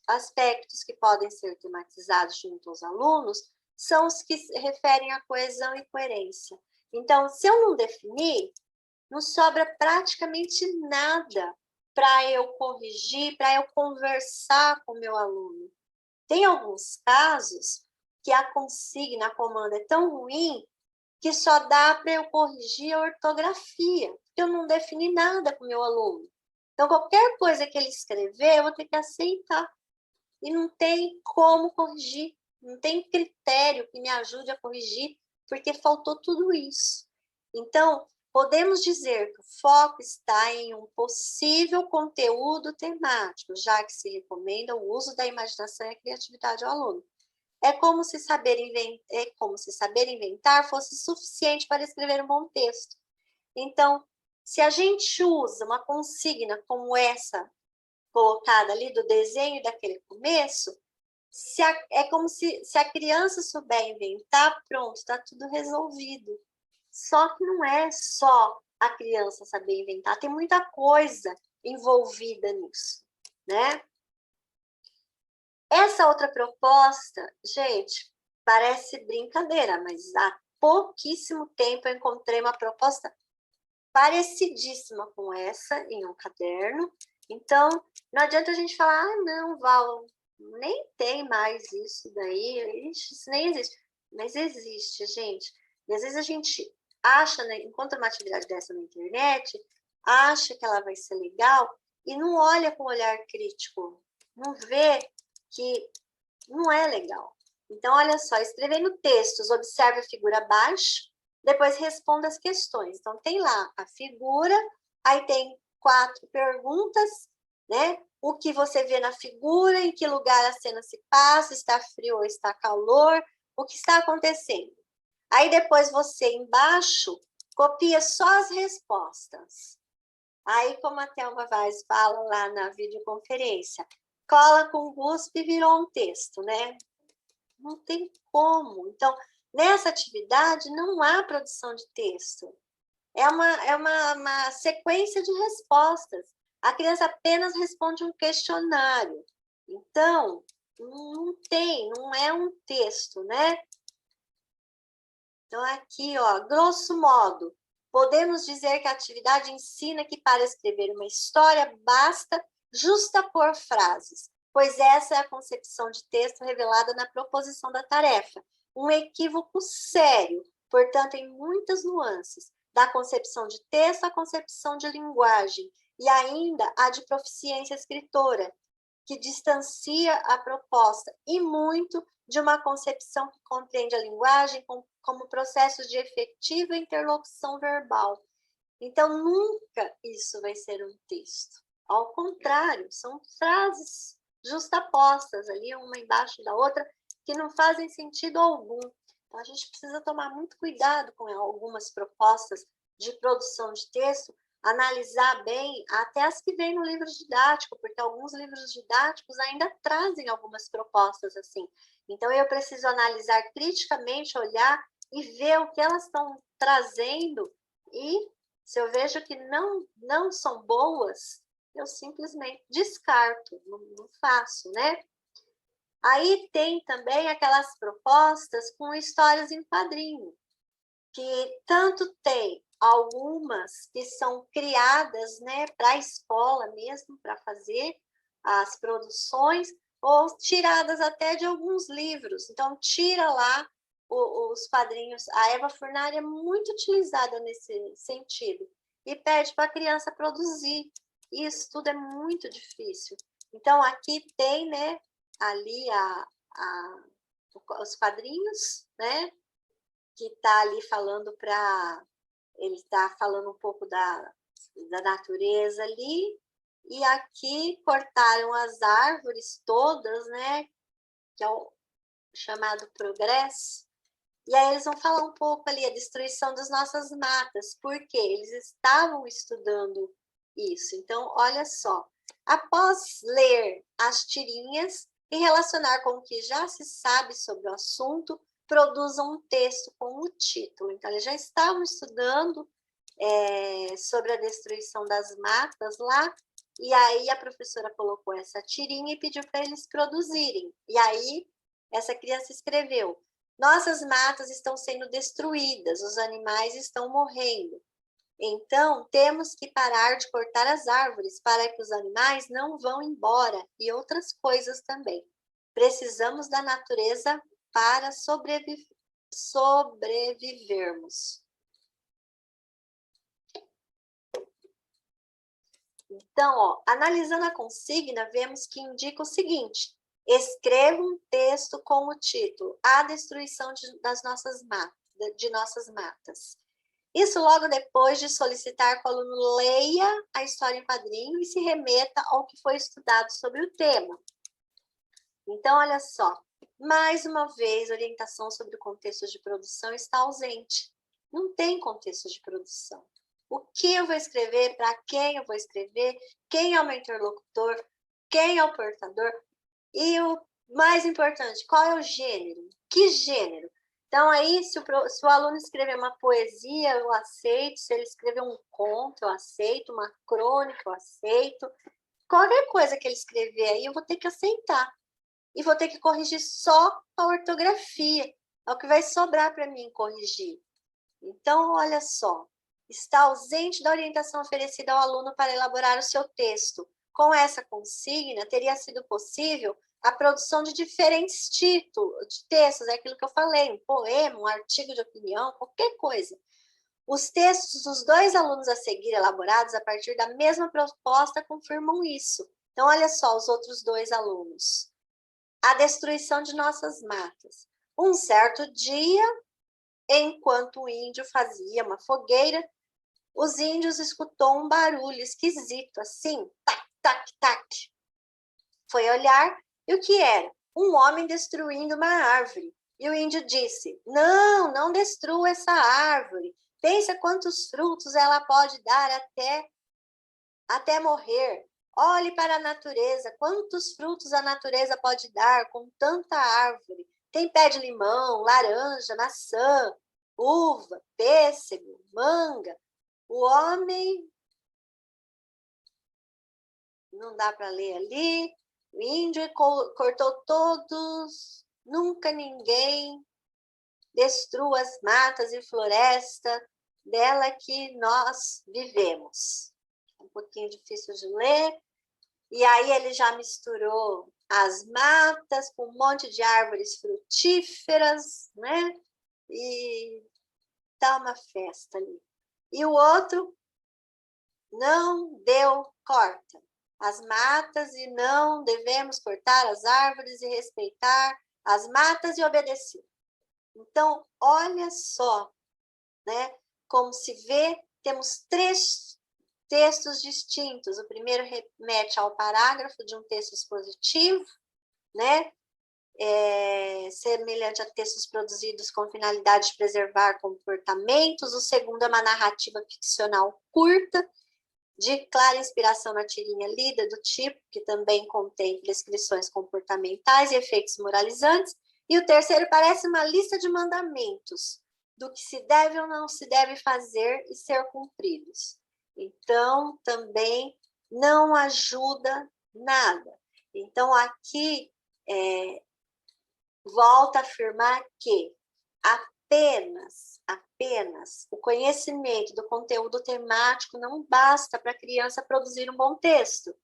aspectos que podem ser tematizados junto aos alunos são os que se referem à coesão e coerência. Então, se eu não definir, não sobra praticamente nada para eu corrigir, para eu conversar com o meu aluno. Tem alguns casos que a consigna, a comanda é tão ruim que só dá para eu corrigir a ortografia, porque eu não defini nada com o meu aluno. Então, qualquer coisa que ele escrever, eu vou ter que aceitar. E não tem como corrigir, não tem critério que me ajude a corrigir, porque faltou tudo isso. Então, podemos dizer que o foco está em um possível conteúdo temático, já que se recomenda o uso da imaginação e a criatividade ao aluno. É como se saber inventar fosse suficiente para escrever um bom texto. Então, se a gente usa uma consigna como essa, colocada ali do desenho daquele começo, é como se a criança souber inventar, pronto, está tudo resolvido. Só que não é só a criança saber inventar, tem muita coisa envolvida nisso, né? Essa outra proposta, gente, parece brincadeira, mas há pouquíssimo tempo eu encontrei uma proposta parecidíssima com essa em um caderno. Então, não adianta a gente falar, ah, não, Val, nem tem mais isso daí, isso nem existe. Mas existe, gente. E às vezes a gente acha, né, encontra uma atividade dessa na internet, acha que ela vai ser legal e não olha com olhar crítico, não vê que não é legal. Então, olha só, escrevendo textos, observe a figura abaixo, depois responda as questões. Então, tem lá a figura, aí tem 4 perguntas, né? O que você vê na figura, em que lugar a cena se passa, está frio ou está calor, o que está acontecendo. Aí depois você, embaixo, copia só as respostas. Aí, como a Thelma Vaz fala lá na videoconferência, cola com guspe e virou um texto, né? Não tem como. Então, nessa atividade, não há produção de texto. É uma sequência de respostas. A criança apenas responde um questionário. Então, não é um texto, né? Então, aqui, ó, grosso modo, podemos dizer que a atividade ensina que para escrever uma história basta justapor frases, pois essa é a concepção de texto revelada na proposição da tarefa. Um equívoco sério, portanto, em muitas nuances, da concepção de texto à concepção de linguagem, e ainda a de proficiência escritora, que distancia a proposta e muito de uma concepção que compreende a linguagem como processo de efetiva interlocução verbal. Então, nunca isso vai ser um texto. Ao contrário, são frases justapostas ali, uma embaixo da outra, que não fazem sentido algum. Então, a gente precisa tomar muito cuidado com algumas propostas de produção de texto, analisar bem até as que vêm no livro didático, porque alguns livros didáticos ainda trazem algumas propostas assim. Então, eu preciso analisar criticamente, olhar e ver o que elas estão trazendo, e se eu vejo que não são boas, eu simplesmente descarto, não faço, né? Aí tem também aquelas propostas com histórias em quadrinho, que tanto tem algumas que são criadas, né, para a escola mesmo, para fazer as produções, ou tiradas até de alguns livros. Então, tira lá os quadrinhos. A Eva Furnari é muito utilizada nesse sentido, e pede para a criança produzir. Isso tudo é muito difícil. Então, aqui tem, né, ali os quadrinhos, né, que está ali falando para... Ele está falando um pouco da natureza ali, e aqui cortaram as árvores todas, né, que é o chamado progresso, e aí eles vão falar um pouco ali a destruição das nossas matas, porque eles estavam estudando isso. Então, olha só, após ler as tirinhas e relacionar com o que já se sabe sobre o assunto, produzam um texto com o título. Então, eles já estavam estudando sobre a destruição das matas lá, e aí a professora colocou essa tirinha e pediu para eles produzirem. E aí, essa criança escreveu: nossas matas estão sendo destruídas, os animais estão morrendo. Então, temos que parar de cortar as árvores para que os animais não vão embora, e outras coisas também. Precisamos da natureza para sobrevivermos. Então, ó, analisando a consigna, vemos que indica o seguinte: escreva um texto com o título A Destruição de nossas matas. Isso logo depois de solicitar que o aluno leia a história em quadrinho e se remeta ao que foi estudado sobre o tema. Então, olha só, mais uma vez, a orientação sobre o contexto de produção está ausente. Não tem contexto de produção. O que eu vou escrever, para quem eu vou escrever, quem é o meu interlocutor, quem é o portador, e o mais importante, qual é o gênero? Que gênero? Então, aí, se o aluno escrever uma poesia, eu aceito. Se ele escrever um conto, eu aceito. Uma crônica, eu aceito. Qualquer coisa que ele escrever aí, eu vou ter que aceitar. E vou ter que corrigir só a ortografia. É o que vai sobrar para mim corrigir. Então, olha só. Está ausente da orientação oferecida ao aluno para elaborar o seu texto. Com essa consigna, teria sido possível a produção de diferentes títulos de textos, é aquilo que eu falei, um poema, um artigo de opinião, qualquer coisa. Os textos dos dois alunos a seguir, elaborados a partir da mesma proposta, confirmam isso. Então, olha só os outros dois alunos. A destruição de nossas matas. Um certo dia, enquanto o índio fazia uma fogueira, os índios escutou um barulho esquisito, assim, tac, tac, tac. Foi olhar, e o que era? Um homem destruindo uma árvore. E o índio disse: não, não destrua essa árvore. Pensa quantos frutos ela pode dar até morrer. Olhe para a natureza, quantos frutos a natureza pode dar com tanta árvore. Tem pé de limão, laranja, maçã, uva, pêssego, manga. O homem, não dá para ler ali, o índio cortou todos, nunca ninguém destrua as matas e floresta dela que nós vivemos. Um pouquinho difícil de ler. E aí ele já misturou as matas com um monte de árvores frutíferas, né? E dá uma festa ali. E o outro, não deu corta as matas e não devemos cortar as árvores e respeitar as matas e obedecer. Então, olha só, né, como se vê, temos 3 textos distintos. O primeiro remete ao parágrafo de um texto expositivo, né, semelhante a textos produzidos com finalidade de preservar comportamentos. O segundo é uma narrativa ficcional curta, de clara inspiração na tirinha lida, do tipo que também contém prescrições comportamentais e efeitos moralizantes. E o terceiro parece uma lista de mandamentos, do que se deve ou não se deve fazer e ser cumpridos. Então, também não ajuda nada. Então, aqui, volta a afirmar que apenas o conhecimento do conteúdo temático não basta para a criança produzir um bom texto.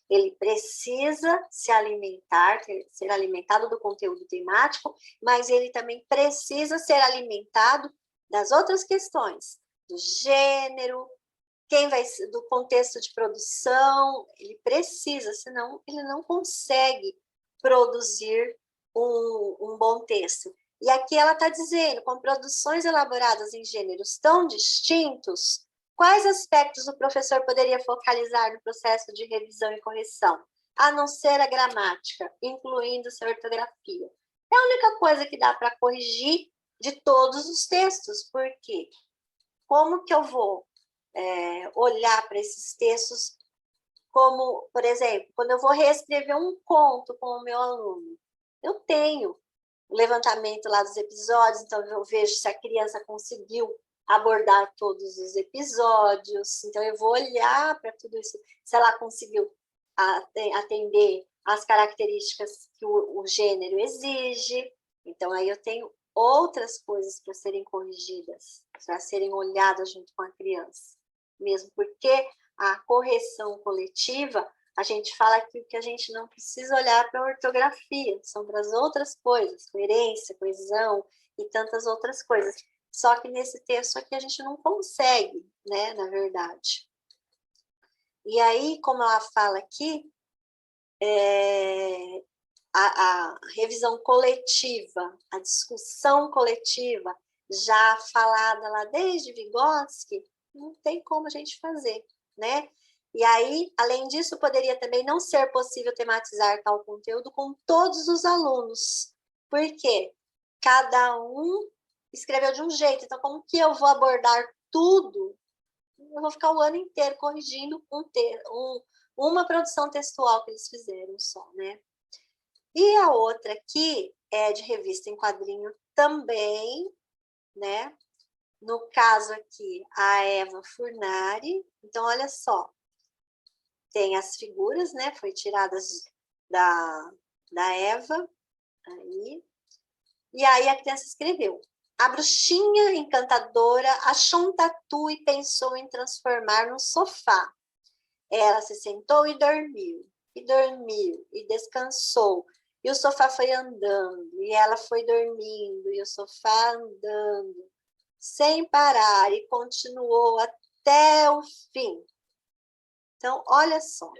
Ele precisa se alimentar, ser alimentado do conteúdo temático, mas ele também precisa ser alimentado das outras questões, do gênero, do contexto de produção. Ele precisa, senão ele não consegue produzir um bom texto. E aqui ela está dizendo, com produções elaboradas em gêneros tão distintos, quais aspectos o professor poderia focalizar no processo de revisão e correção, a não ser a gramática, incluindo-se a ortografia? É a única coisa que dá para corrigir de todos os textos, porque como que eu vou olhar para esses textos como, por exemplo, quando eu vou reescrever um conto com o meu aluno, eu tenho o levantamento lá dos episódios, então eu vejo se a criança conseguiu abordar todos os episódios, então eu vou olhar para tudo isso, se ela conseguiu atender às características que o gênero exige. Então aí eu tenho outras coisas para serem corrigidas, para serem olhadas junto com a criança, mesmo porque a correção coletiva, a gente fala que a gente não precisa olhar para a ortografia, são para as outras coisas, coerência, coesão e tantas outras coisas. Só que nesse texto aqui a gente não consegue, né, na verdade. E aí, como ela fala aqui, a revisão coletiva, a discussão coletiva, já falada lá desde Vygotsky, não tem como a gente fazer, né? E aí, além disso, poderia também não ser possível tematizar tal conteúdo com todos os alunos. Por quê? Cada um escreveu de um jeito. Então, como que eu vou abordar tudo? Eu vou ficar o ano inteiro corrigindo uma produção textual que eles fizeram só, né? E a outra aqui é de revista em quadrinho também, né? No caso aqui, a Eva Furnari. Então, olha só. Tem as figuras, né? Foi tiradas da Eva. Aí. E aí a criança escreveu. A bruxinha encantadora achou um tatu e pensou em transformar no sofá. Ela se sentou e dormiu, e descansou. E o sofá foi andando, e ela foi dormindo, e o sofá andando, sem parar, e continuou até o fim. Então, olha só.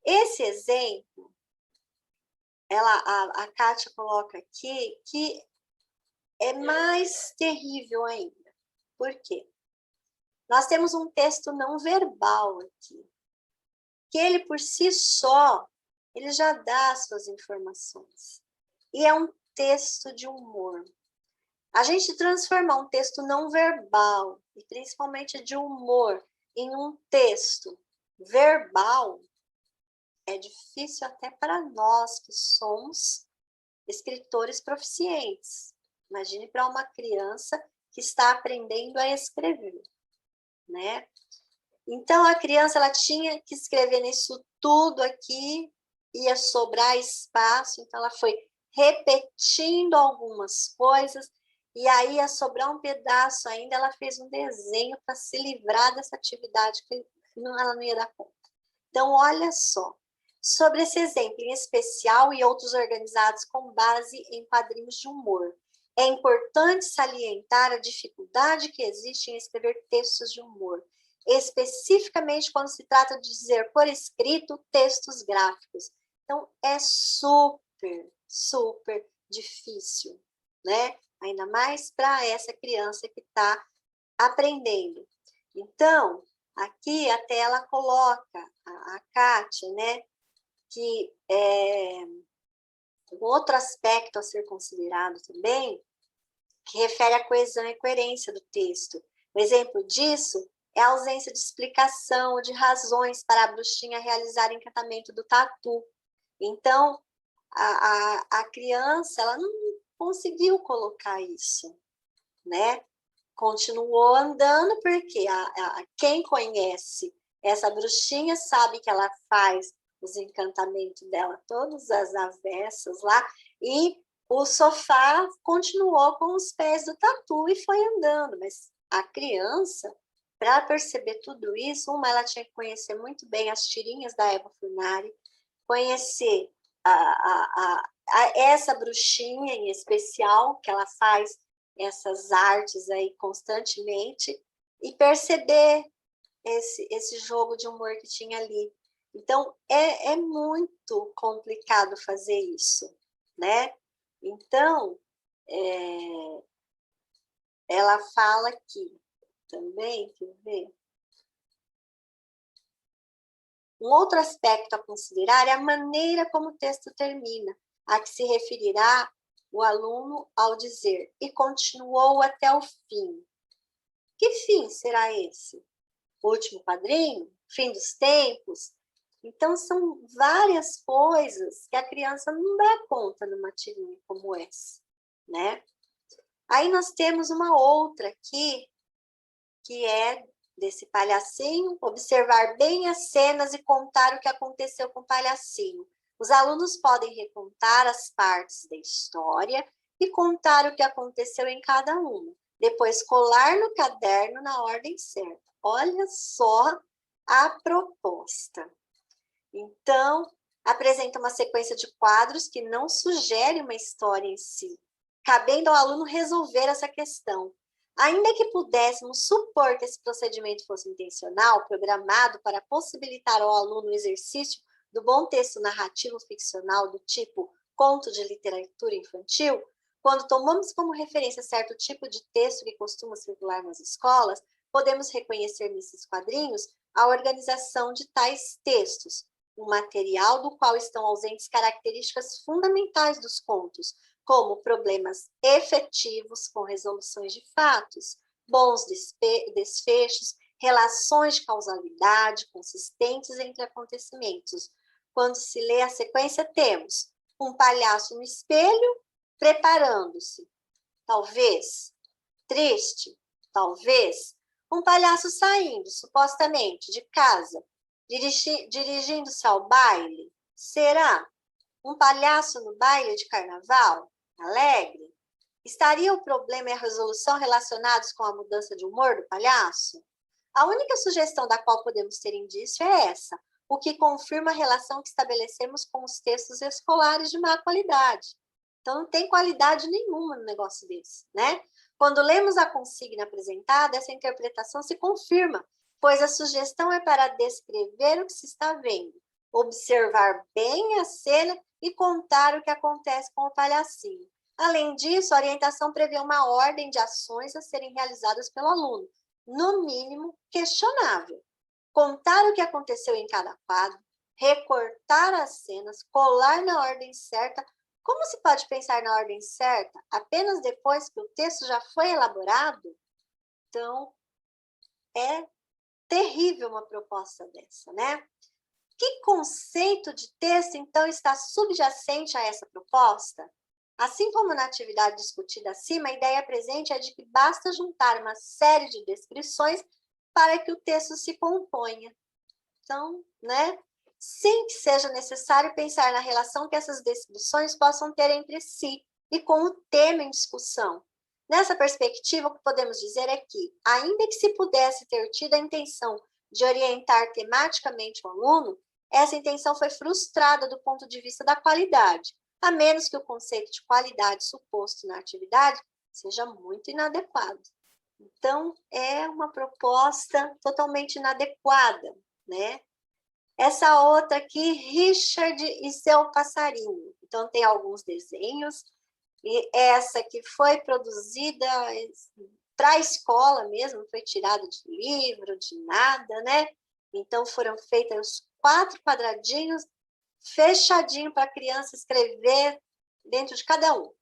Esse exemplo, a Kátia coloca aqui, que é mais terrível ainda. Por quê? Nós temos um texto não verbal aqui, que ele por si só, ele já dá as suas informações. E é um texto de humor. A gente transformar um texto não verbal, e principalmente de humor, em um texto verbal, é difícil até para nós que somos escritores proficientes. Imagine para uma criança que está aprendendo a escrever, né? Então, a criança ela tinha que escrever nisso tudo aqui, ia sobrar espaço, então ela foi repetindo algumas coisas, e aí ia sobrar um pedaço ainda, ela fez um desenho para se livrar dessa atividade que ela não ia dar conta. Então, olha só, sobre esse exemplo em especial e outros organizados com base em quadrinhos de humor. é importante salientar a dificuldade que existe em escrever textos de humor, especificamente quando se trata de dizer por escrito textos gráficos. Então, é super, super difícil, né? Ainda mais para essa criança que está aprendendo. Então, aqui até ela coloca, a Kátia, né, que um outro aspecto a ser considerado também, que refere à coesão e coerência do texto. Um exemplo disso é a ausência de explicação ou de razões para a bruxinha realizar o encantamento do tatu. Então, a criança, ela não conseguiu colocar isso, né? Continuou andando, porque quem conhece essa bruxinha sabe que ela faz os encantamentos dela, todas as avessas lá, e o sofá continuou com os pés do tatu e foi andando, mas a criança, para perceber tudo isso, ela tinha que conhecer muito bem as tirinhas da Eva Furnari, conhecer essa bruxinha em especial, que ela faz essas artes aí constantemente, e perceber esse jogo de humor que tinha ali. Então, é muito complicado fazer isso, né? Então, ela fala aqui também, quer ver? Um outro aspecto a considerar é a maneira como o texto termina, a que se referirá o aluno ao dizer, e continuou até o fim. Que fim será esse? O último quadrinho? Fim dos tempos? Então, são várias coisas que a criança não dá conta numa tirinha como essa, né? Aí nós temos uma outra aqui, que é desse palhacinho, observar bem as cenas e contar o que aconteceu com o palhacinho. Os alunos podem recontar as partes da história e contar o que aconteceu em cada uma. Depois colar no caderno na ordem certa. Olha só a proposta. Então, apresenta uma sequência de quadros que não sugere uma história em si, cabendo ao aluno resolver essa questão. Ainda que pudéssemos supor que esse procedimento fosse intencional, programado para possibilitar ao aluno o exercício do bom texto narrativo ficcional do tipo conto de literatura infantil, quando tomamos como referência certo tipo de texto que costuma circular nas escolas, podemos reconhecer nesses quadrinhos a organização de tais textos, um material do qual estão ausentes características fundamentais dos contos, como problemas efetivos com resoluções de fatos, bons desfechos, relações de causalidade consistentes entre acontecimentos. Quando se lê a sequência, temos um palhaço no espelho, preparando-se, talvez, triste, talvez, um palhaço saindo, supostamente, de casa, dirigindo-se ao baile, será? Um palhaço no baile de carnaval? Alegre? Estaria o problema e a resolução relacionados com a mudança de humor do palhaço? A única sugestão da qual podemos ter indício é essa, o que confirma a relação que estabelecemos com os textos escolares de má qualidade. Então, não tem qualidade nenhuma no negócio desse, né? Quando lemos a consigna apresentada, essa interpretação se confirma, pois a sugestão é para descrever o que se está vendo, observar bem a cena e contar o que acontece com o palhacinho. Além disso, a orientação prevê uma ordem de ações a serem realizadas pelo aluno, no mínimo questionável. Contar o que aconteceu em cada quadro, recortar as cenas, colar na ordem certa. Como se pode pensar na ordem certa apenas depois que o texto já foi elaborado? Então, é terrível uma proposta dessa, né? Que conceito de texto, então, está subjacente a essa proposta? Assim como na atividade discutida acima, a ideia presente é de que basta juntar uma série de descrições para que o texto se componha. Então, né? Sem que seja necessário pensar na relação que essas descrições possam ter entre si e com o tema em discussão. Nessa perspectiva, o que podemos dizer é que, ainda que se pudesse ter tido a intenção de orientar tematicamente o aluno, essa intenção foi frustrada do ponto de vista da qualidade, a menos que o conceito de qualidade suposto na atividade seja muito inadequado. Então, é uma proposta totalmente inadequada, né? Essa outra aqui, Richard e seu passarinho. Então, tem alguns desenhos, e essa que foi produzida para a escola mesmo, foi tirada de livro, de nada, né? Então, foram feitos os 4 quadradinhos, fechadinho para a criança escrever dentro de cada um.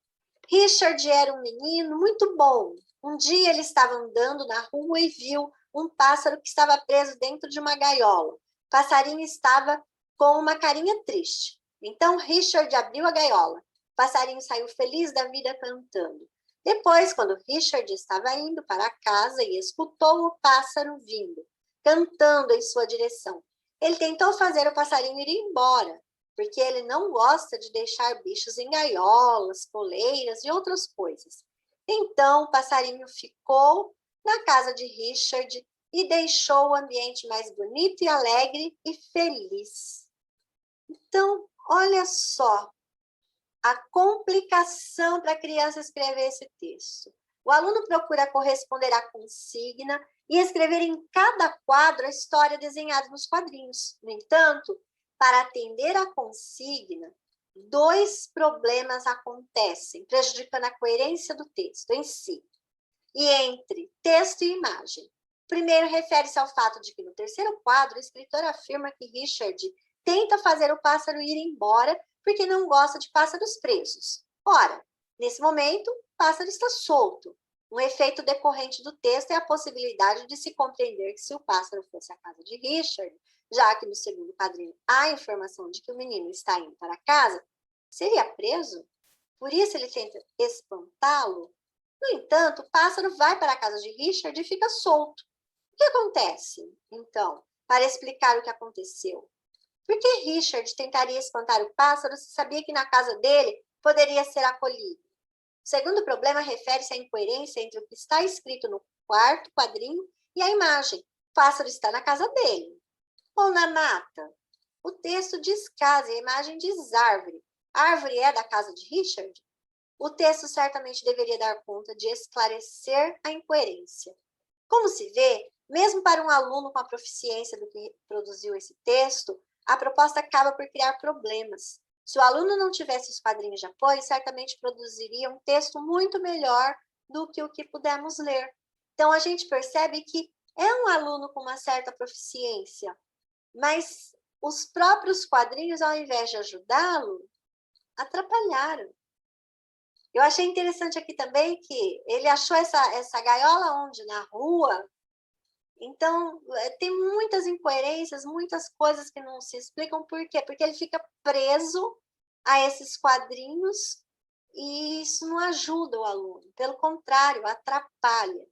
Richard era um menino muito bom. Um dia ele estava andando na rua e viu um pássaro que estava preso dentro de uma gaiola. O passarinho estava com uma carinha triste. Então Richard abriu a gaiola. O passarinho saiu feliz da vida cantando. Depois, quando Richard estava indo para casa e escutou o pássaro vindo, cantando em sua direção, ele tentou fazer o passarinho ir embora, porque ele não gosta de deixar bichos em gaiolas, coleiras e outras coisas. Então, o passarinho ficou na casa de Richard e deixou o ambiente mais bonito e alegre e feliz. Então, olha só a complicação para a criança escrever esse texto. O aluno procura corresponder à consigna e escrever em cada quadro a história desenhada nos quadrinhos. No entanto, para atender à consigna, 2 problemas acontecem, prejudicando a coerência do texto em si, e entre texto e imagem. O primeiro refere-se ao fato de que no terceiro quadro, o escritor afirma que Richard tenta fazer o pássaro ir embora porque não gosta de pássaros presos. Ora, nesse momento, o pássaro está solto. Um efeito decorrente do texto é a possibilidade de se compreender que se o pássaro fosse à casa de Richard, já que no segundo quadrinho há a informação de que o menino está indo para casa, seria preso? Por isso ele tenta espantá-lo? No entanto, o pássaro vai para a casa de Richard e fica solto. O que acontece, então, para explicar o que aconteceu? Por que Richard tentaria espantar o pássaro se sabia que na casa dele poderia ser acolhido? O segundo problema refere-se à incoerência entre o que está escrito no 4º quadrinho e a imagem. O pássaro está na casa dele. Ou na mata? O texto diz casa e a imagem diz árvore. A árvore é da casa de Richard? O texto certamente deveria dar conta de esclarecer a incoerência. Como se vê, mesmo para um aluno com a proficiência do que produziu esse texto, a proposta acaba por criar problemas. Se o aluno não tivesse os quadrinhos de apoio, certamente produziria um texto muito melhor do que o que pudemos ler. Então, a gente percebe que é um aluno com uma certa proficiência, mas os próprios quadrinhos, ao invés de ajudá-lo, atrapalharam. Eu achei interessante aqui também que ele achou essa gaiola onde? Na rua. Então, tem muitas incoerências, muitas coisas que não se explicam. Por quê? Porque ele fica preso a esses quadrinhos e isso não ajuda o aluno. Pelo contrário, atrapalha.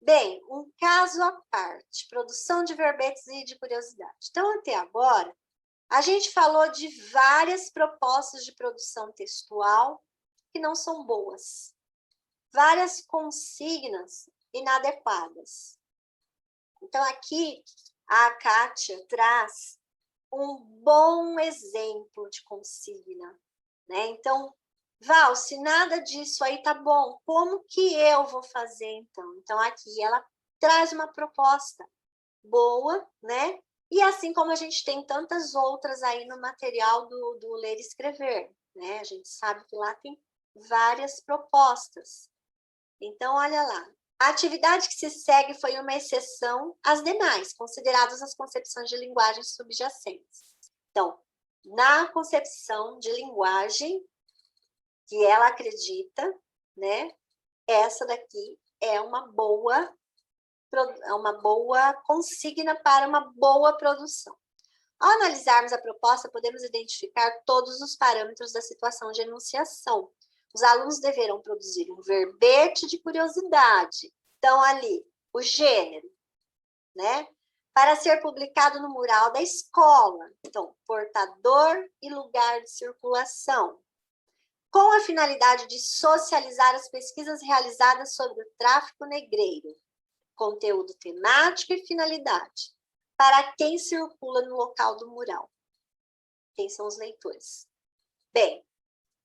Bem, um caso à parte, produção de verbetes e de curiosidade. Então, até agora, a gente falou de várias propostas de produção textual que não são boas. Várias consignas inadequadas. Então, aqui, a Kátia traz um bom exemplo de consigna, né? Então, Val, se nada disso aí tá bom, como que eu vou fazer, então? Então, aqui ela traz uma proposta boa, né? E assim como a gente tem tantas outras aí no material do Ler e Escrever, né? A gente sabe que lá tem várias propostas. Então, olha lá. A atividade que se segue foi uma exceção às demais, consideradas as concepções de linguagem subjacentes. Então, na concepção de linguagem que ela acredita, né, essa daqui é uma boa consigna para uma boa produção. Ao analisarmos a proposta, podemos identificar todos os parâmetros da situação de enunciação. Os alunos deverão produzir um verbete de curiosidade. Então, ali, o gênero, né? Para ser publicado no mural da escola. Então, portador e lugar de circulação. Com a finalidade de socializar as pesquisas realizadas sobre o tráfico negreiro. Conteúdo temático e finalidade. Para quem circula no local do mural. Quem são os leitores? Bem,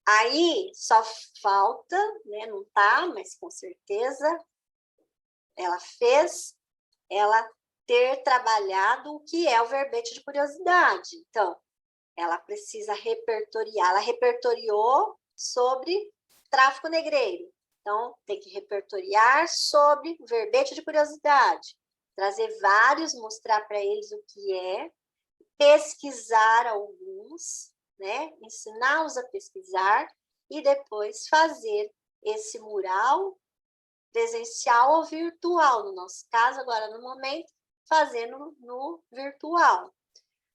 Aí só falta, né, não tá, mas com certeza ela fez, ela ter trabalhado o que é o verbete de curiosidade. Então, ela precisa repertoriar, ela repertoriou sobre tráfico negreiro. Então, tem que repertoriar sobre o verbete de curiosidade, trazer vários, mostrar para eles o que é, pesquisar alguns, né? Ensiná-los a pesquisar e depois fazer esse mural presencial ou virtual. No nosso caso, agora no momento, fazendo no virtual.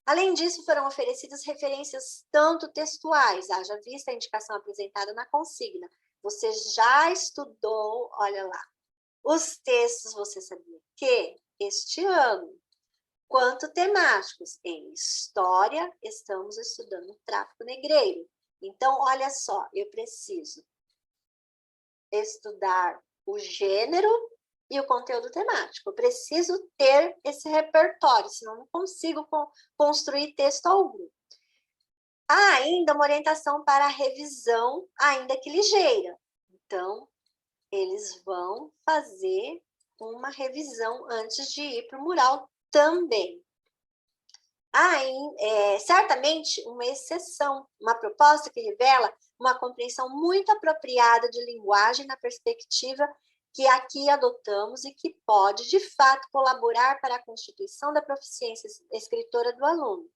Além disso, foram oferecidas referências tanto textuais, haja vista a indicação apresentada na consigna. Você já estudou, olha lá, os textos, você sabia que este ano, quanto temáticos? Em história, estamos estudando o tráfico negreiro. Então, olha só, eu preciso estudar o gênero e o conteúdo temático. Eu preciso ter esse repertório, senão não consigo construir texto algum. Há ainda uma orientação para a revisão, ainda que ligeira. Então, eles vão fazer uma revisão antes de ir para o mural também. Há, certamente, uma exceção, uma proposta que revela uma compreensão muito apropriada de linguagem na perspectiva que aqui adotamos e que pode, de fato, colaborar para a constituição da proficiência escritora do aluno.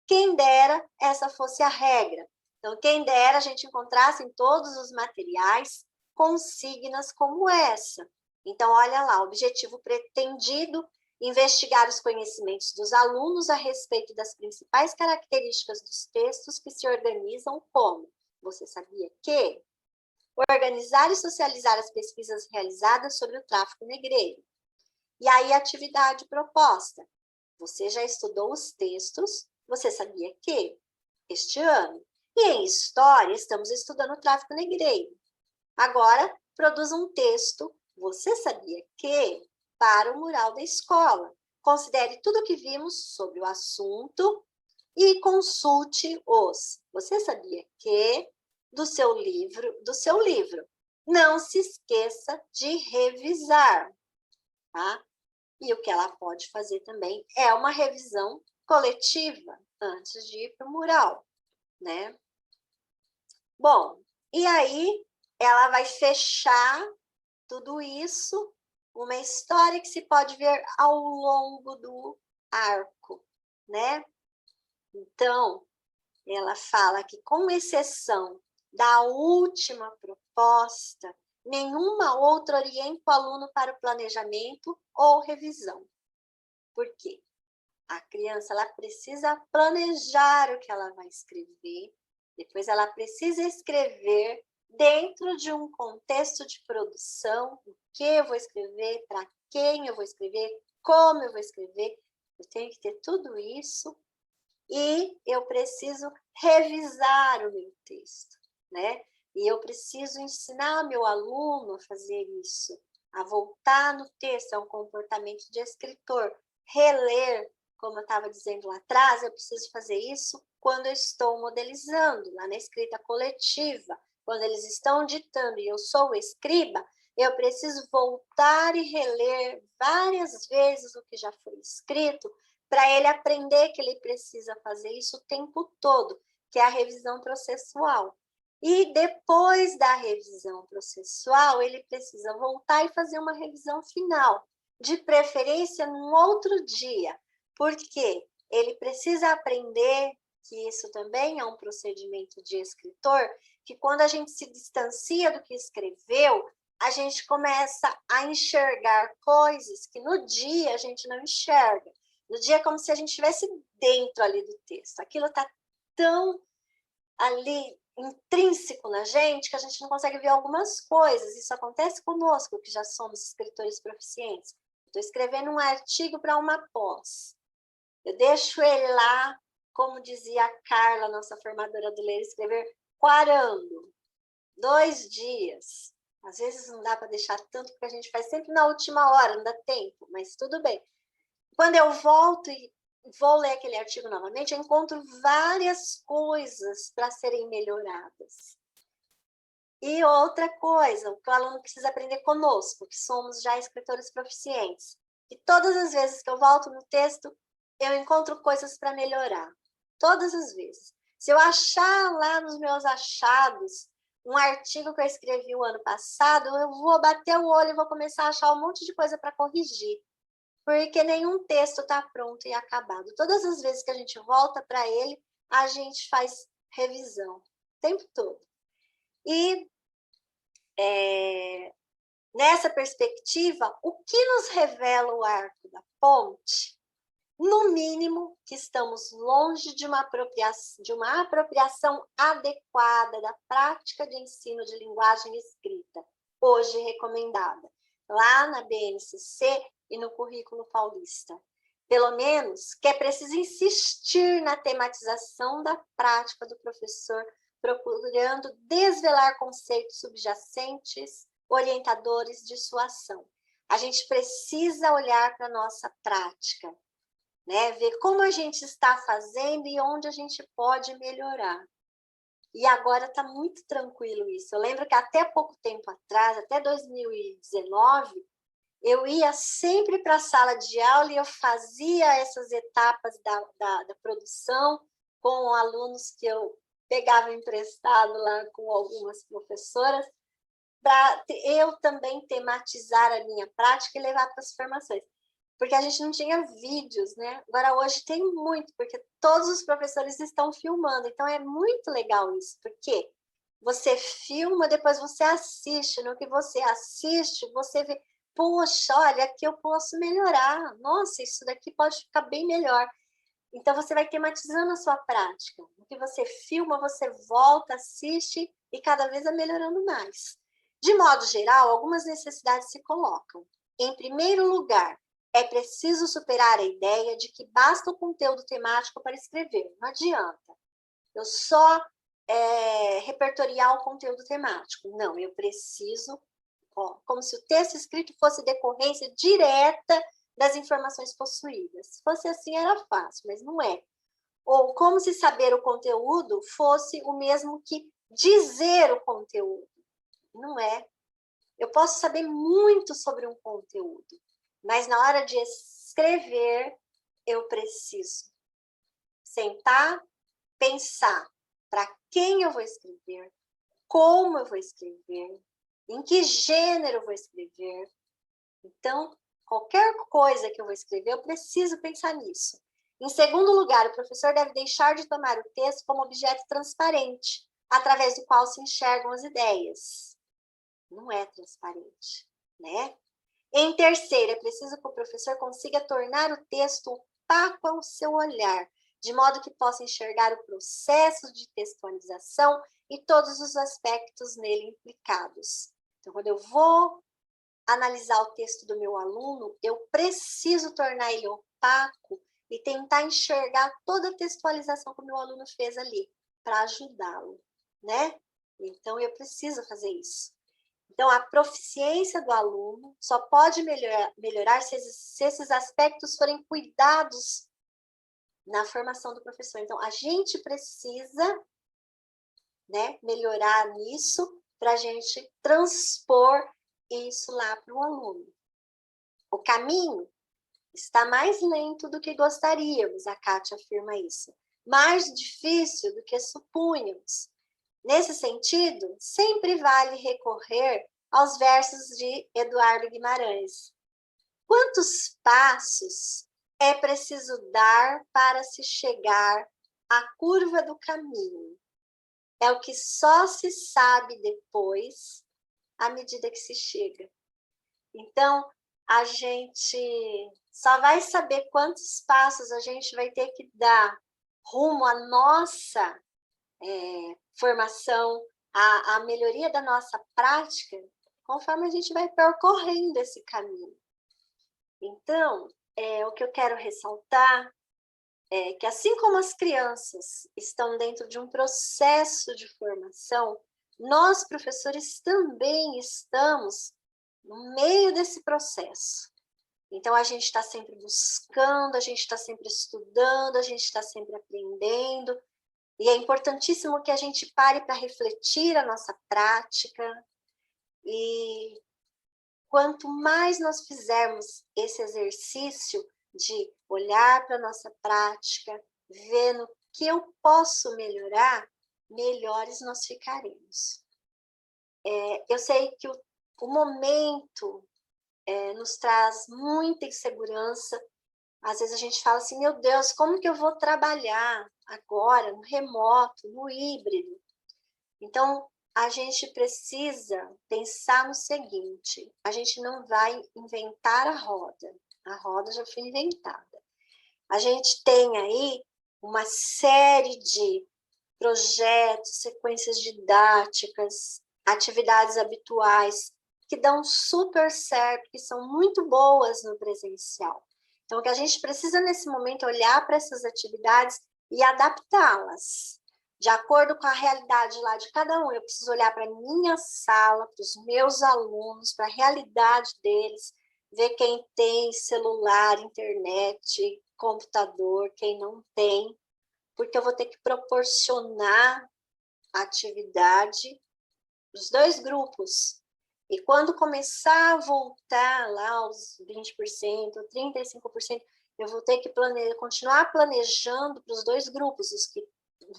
Quem dera essa fosse a regra. Então, quem dera a gente encontrasse em todos os materiais consignas como essa. Então, olha lá, o objetivo pretendido: investigar os conhecimentos dos alunos a respeito das principais características dos textos que se organizam como: você sabia que? Organizar e socializar as pesquisas realizadas sobre o tráfico negreiro. E aí, a atividade proposta: você já estudou os textos, você sabia que? Este ano. E em história, estamos estudando o tráfico negreiro. Agora, produza um texto, você sabia que? Para o mural da escola. Considere tudo o que vimos sobre o assunto e consulte os. Você sabia que? Do seu livro. Não se esqueça de revisar, tá? E o que ela pode fazer também é uma revisão coletiva antes de ir para o mural, né? Bom, e aí ela vai fechar tudo isso, uma história que se pode ver ao longo do arco, né? Então, ela fala que, com exceção da última proposta, nenhuma outra orienta o aluno para o planejamento ou revisão. Por quê? A criança, ela precisa planejar o que ela vai escrever, depois ela precisa escrever dentro de um contexto de produção, o que eu vou escrever, para quem eu vou escrever, como eu vou escrever. Eu tenho que ter tudo isso e eu preciso revisar o meu texto, né? E eu preciso ensinar meu aluno a fazer isso, a voltar no texto, é um comportamento de escritor, reler, como eu estava dizendo lá atrás, eu preciso fazer isso quando eu estou modelizando, lá na escrita coletiva, quando eles estão ditando e eu sou o escriba, eu preciso voltar e reler várias vezes o que já foi escrito, para ele aprender que ele precisa fazer isso o tempo todo, que é a revisão processual. E depois da revisão processual, ele precisa voltar e fazer uma revisão final, de preferência num outro dia, porque ele precisa aprender que isso também é um procedimento de escritor, que quando a gente se distancia do que escreveu, a gente começa a enxergar coisas que no dia a gente não enxerga. No dia é como se a gente estivesse dentro ali do texto. Aquilo está tão ali intrínseco na gente que a gente não consegue ver algumas coisas. Isso acontece conosco, que já somos escritores proficientes. Estou escrevendo um artigo para uma pós. Eu deixo ele lá, como dizia a Carla, nossa formadora do Ler e Escrever, quarando. 2 dias. Às vezes não dá para deixar tanto, porque a gente faz sempre na última hora, não dá tempo, mas tudo bem. Quando eu volto e vou ler aquele artigo novamente, eu encontro várias coisas para serem melhoradas. E outra coisa, o que o aluno precisa aprender conosco, que somos já escritores proficientes. E todas as vezes que eu volto no texto, eu encontro coisas para melhorar. Todas as vezes. Se eu achar lá nos meus achados um artigo que eu escrevi o ano passado, eu vou bater o olho e vou começar a achar um monte de coisa para corrigir. Porque nenhum texto está pronto e acabado. Todas as vezes que a gente volta para ele, a gente faz revisão. O tempo todo. E nessa perspectiva, o que nos revela o arco da ponte? No mínimo, que estamos longe de uma apropriação adequada da prática de ensino de linguagem escrita, hoje recomendada, lá na BNCC e no currículo paulista. Pelo menos que é preciso insistir na tematização da prática do professor, procurando desvelar conceitos subjacentes, orientadores de sua ação. A gente precisa olhar para a nossa prática, né? Ver como a gente está fazendo e onde a gente pode melhorar. E agora está muito tranquilo isso. Eu lembro que até pouco tempo atrás, até 2019, eu ia sempre para a sala de aula e eu fazia essas etapas da produção com alunos que eu pegava emprestado lá com algumas professoras, para eu também tematizar a minha prática e levar para as formações. Porque a gente não tinha vídeos, né? Agora hoje tem muito, porque todos os professores estão filmando, então é muito legal isso, porque você filma, depois você assiste, no que você assiste, você vê, poxa, olha, aqui eu posso melhorar, nossa, isso daqui pode ficar bem melhor. Então você vai tematizando a sua prática, no que você filma, você volta, assiste e cada vez vai melhorando mais. De modo geral, algumas necessidades se colocam. Em primeiro lugar, é preciso superar a ideia de que basta o conteúdo temático para escrever. Não adianta. Eu só repertoriar o conteúdo temático. Não, eu preciso, como se o texto escrito fosse decorrência direta das informações possuídas. Se fosse assim, era fácil, mas não é. Ou como se saber o conteúdo fosse o mesmo que dizer o conteúdo. Não é. Eu posso saber muito sobre um conteúdo, mas na hora de escrever, eu preciso sentar, pensar para quem eu vou escrever, como eu vou escrever, em que gênero eu vou escrever. Então, qualquer coisa que eu vou escrever, eu preciso pensar nisso. Em segundo lugar, o professor deve deixar de tomar o texto como objeto transparente, através do qual se enxergam as ideias. Não é transparente, né? Em terceiro, é preciso que o professor consiga tornar o texto opaco ao seu olhar, de modo que possa enxergar o processo de textualização e todos os aspectos nele implicados. Então, quando eu vou analisar o texto do meu aluno, eu preciso tornar ele opaco e tentar enxergar toda a textualização que o meu aluno fez ali, para ajudá-lo, né? Então, eu preciso fazer isso. Então, a proficiência do aluno só pode melhorar se esses aspectos forem cuidados na formação do professor. Então, a gente precisa, né, melhorar nisso para a gente transpor isso lá para o aluno. O caminho está mais lento do que gostaríamos, a Kátia afirma isso. Mais difícil do que supunhamos. Nesse sentido, sempre vale recorrer aos versos de Eduardo Guimarães. Quantos passos é preciso dar para se chegar à curva do caminho? É o que só se sabe depois, à medida que se chega. Então, a gente só vai saber quantos passos a gente vai ter que dar rumo à nossa formação, a melhoria da nossa prática, conforme a gente vai percorrendo esse caminho. Então, o que eu quero ressaltar é que, assim como as crianças estão dentro de um processo de formação, nós, professores, também estamos no meio desse processo. Então, a gente está sempre buscando, a gente está sempre estudando, a gente está sempre aprendendo, E é importantíssimo que a gente pare para refletir a nossa prática. E quanto mais nós fizermos esse exercício de olhar para a nossa prática, ver no que eu posso melhorar, melhores nós ficaremos. Eu sei que o momento nos traz muita insegurança. Às vezes a gente fala assim, meu Deus, como que eu vou trabalhar agora, no remoto, no híbrido? Então, a gente precisa pensar no seguinte, a gente não vai inventar a roda já foi inventada. A gente tem aí uma série de projetos, sequências didáticas, atividades habituais, que dão super certo, que são muito boas no presencial. Então, o que a gente precisa nesse momento é olhar para essas atividades e adaptá-las, de acordo com a realidade lá de cada um. Eu preciso olhar para a minha sala, para os meus alunos, para a realidade deles, ver quem tem celular, internet, computador, quem não tem, porque eu vou ter que proporcionar atividade dos dois grupos. E quando começar a voltar lá aos 20%, 35%, eu vou ter que continuar planejando para os dois grupos, os que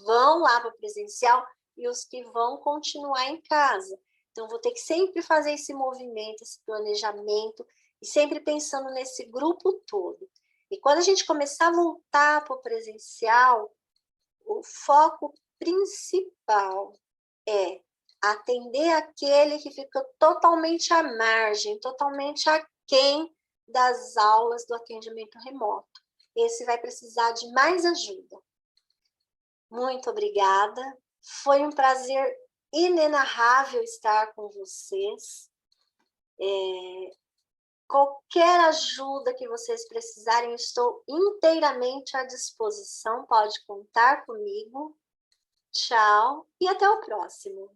vão lá para o presencial e os que vão continuar em casa. Então, vou ter que sempre fazer esse movimento, esse planejamento, e sempre pensando nesse grupo todo. E quando a gente começar a voltar para o presencial, o foco principal é atender aquele que fica totalmente à margem, totalmente aquém das aulas do atendimento remoto. Esse vai precisar de mais ajuda. Muito obrigada. Foi um prazer inenarrável estar com vocês. Qualquer ajuda que vocês precisarem, eu estou inteiramente à disposição. Pode contar comigo. Tchau e até o próximo.